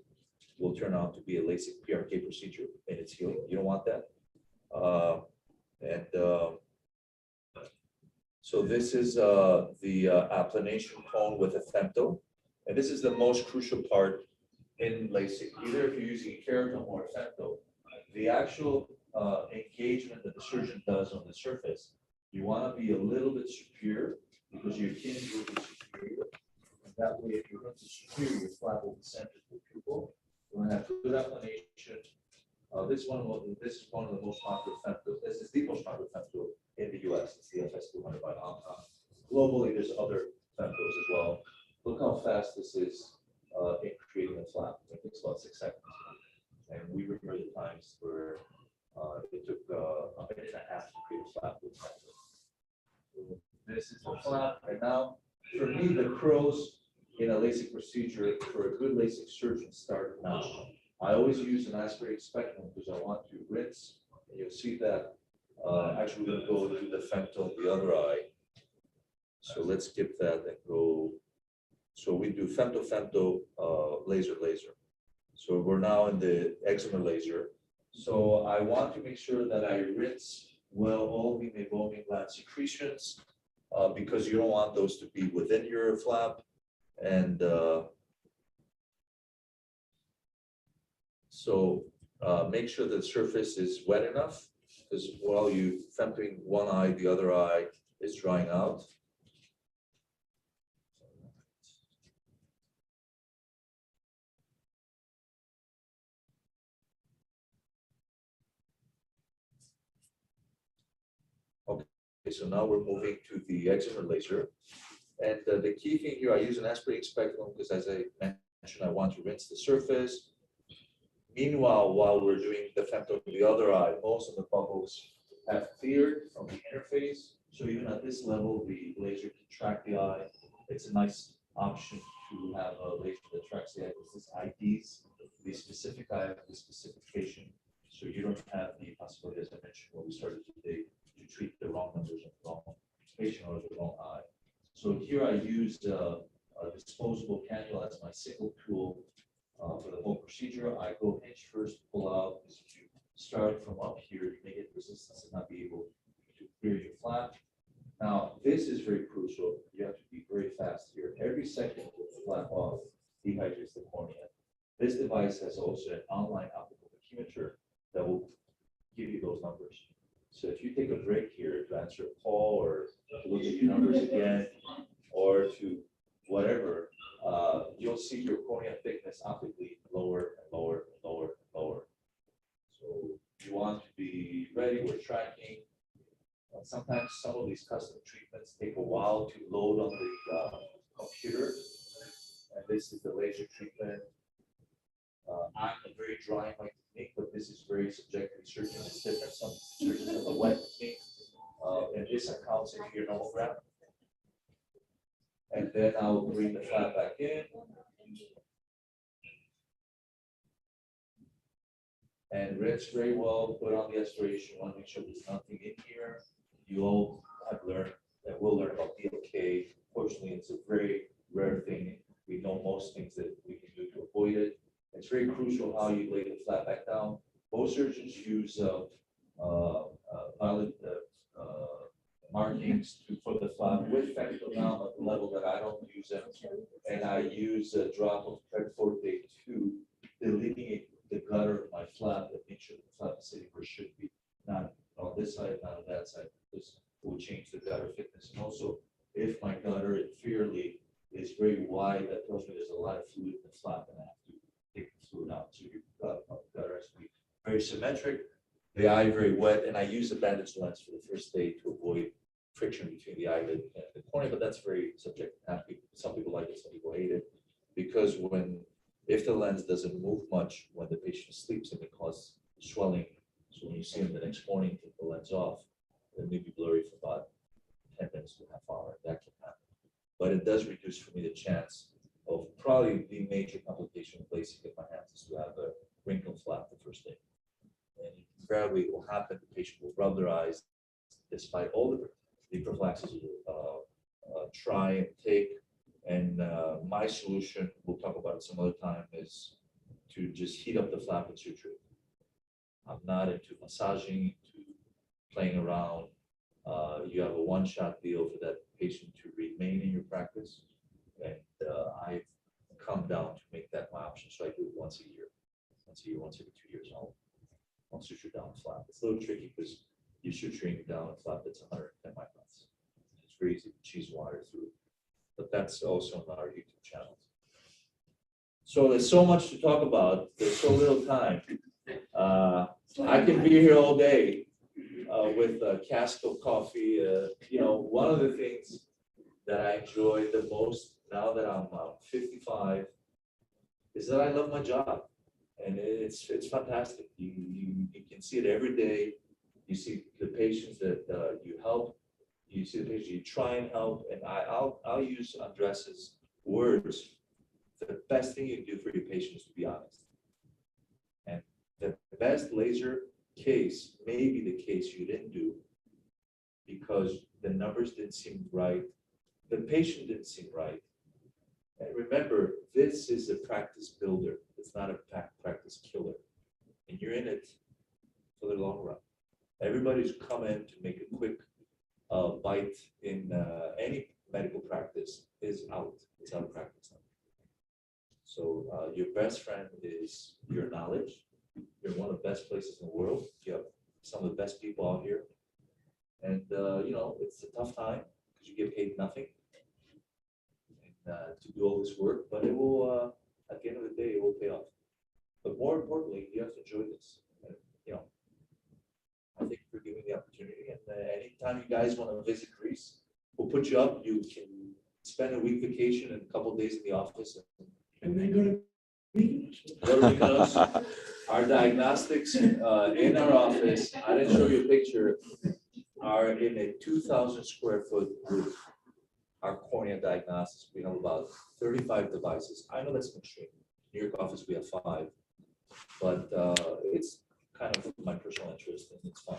Speaker 5: will turn out to be a LASIK PRK procedure and it's healing. You don't want that. So this is the applanation cone with a femto. And this is the most crucial part in LASIK, either if you're using a keratin or a femto. The actual engagement that the surgeon does on the surface, you want to be a little bit superior because your hinge will be superior. And that way, if you're going to superior, your flap will be centered to the pupil. You want to have good applanation. This is one of the most popular femtos. This is the most popular femto in the US. It's the FS200 by Omcom. Globally, there's other femtos as well. Look how fast this is in creating a flap. It takes about 6 seconds. And we remember the times where it took a minute and a half to create a flap with femto. So this is the flap. And now, for me, the pros in a LASIK procedure for a good LASIK surgeon start now. I always use an aspirated speculum because I want to rinse. And you'll see that actually we're going to go to the femto in the other eye. So let's skip that and go. So we do femto, laser. So we're now in the eczema laser. So I want to make sure that I rinse well all the meibomian gland secretions because you don't want those to be within your flap. And so make sure that the surface is wet enough because while you femtoing one eye, the other eye is drying out. Okay, so now we're moving to the eczema laser. And the key thing here, I use an aspirating speculum because as I mentioned, I want to rinse the surface. Meanwhile, while we're doing the femto in the other eye, most of the bubbles have cleared from the interface. So even at this level, the laser can track the eye. It's a nice option to have a laser that tracks the eye. This IDs the specific eye of the specific patient. So you don't have the possibility, as I mentioned, when we started today, to treat the wrong numbers of the wrong patient or the wrong eye. So here I used a disposable cannula as my single tool for the whole procedure. I go hinge first, pull out, because if you start from up here, you may get resistance and not be able to clear your flap. Now, this is very crucial. You have to be very fast here. Every second with the flap off dehydrates the cornea. This device has also an online optical tachymeter that will give you those numbers. So if you take a break here to answer a call or to look at your numbers again, or to whatever, you'll see your cornea thickness optically lower and lower and lower and lower. So you want to be ready. We're tracking. Sometimes some of these custom treatments take a while to load on the computer. And this is the laser treatment. I'm a very dry my technique, but this is very subjective. Surgeon is different. Some surgeons have a wet technique. And this accounts into your nomogram. And then I'll bring the flap back in. And rinse very well, put on the aspiration. Want to make sure there's nothing in here. You all have learned that we'll learn about DLK. Fortunately, it's a very rare thing. We know most things that we can do to avoid it. It's very crucial how you lay the flap back down. Most surgeons use valid markings for the flap with femto now at the level that I don't use them. And I use a drop of Pred Forte to delineate the gutter of my flap and make sure the flap is sitting where it should be. Not on this side, not on that side. This will change the gutter thickness. And also, if my gutter inferiorly is very wide, that tells me there's a lot of fluid in the flap and I have to take the fluid out. So your gutter has to be very symmetric, the eye very wet, and I use a bandage lens for the first day to avoid friction between the eyelid and the cornea, but that's very subjective. Some people like it, some people hate it, because if the lens doesn't move much when the patient sleeps, it may cause swelling. So when you see them the next morning, take the lens off, it may be blurry for about 10 minutes to a half hour. That can happen. But it does reduce for me the chance of probably the major complication of LASIK in my hands is to have a wrinkle flap the first day. And invariably it will happen, the patient will rub their eyes despite all the prophylaxis will try and take. And my solution, we'll talk about it some other time, is to just heat up the flap and suture it. I'm not into massaging, into playing around. You have a one-shot deal for that patient to remain in your practice. And I've come down to make that my option, so I do it once a year, once every 2 years. I'll suture down a flap. It's a little tricky because you're suturing down a flap that's 110 microns. It's very easy to cheese wire through, but that's also on our YouTube channel. So there's so much to talk about. There's so little time. I can be here all day with a cask of coffee. You know, one of the things that I enjoy the most now that I'm 55 is that I love my job, and it's fantastic. You can see it every day. You see the patients that you help. You see the patients you try and help, and I'll use Andres's words. The best thing you can do for your patient is to be honest. And the best laser case may be the case you didn't do because the numbers didn't seem right. The patient didn't seem right. And remember, this is a practice builder. It's not a practice killer. And you're in it for the long run. Everybody's come in to make a quick bite in any medical practice is out. It's out of practice now. So your best friend is your knowledge. You're one of the best places in the world. You have some of the best people out here. And, you know, it's a tough time because you get paid nothing and, to do all this work, but it will, at the end of the day, it will pay off. But more importantly, you have to enjoy this. And, you know, I thank you for giving me the opportunity. And anytime you guys want to visit Greece, we'll put you up. You can spend a week vacation and a couple of days in the office.
Speaker 3: And then go to Mykonos.
Speaker 5: Go to Mykonos. Our diagnostics in our office, I didn't show you a picture, are in a 2,000 square foot room. Our cornea diagnostics, we have about 35 devices. I know that's an extreme. New York office, we have 5, but it's kind of my personal interest and it's fun.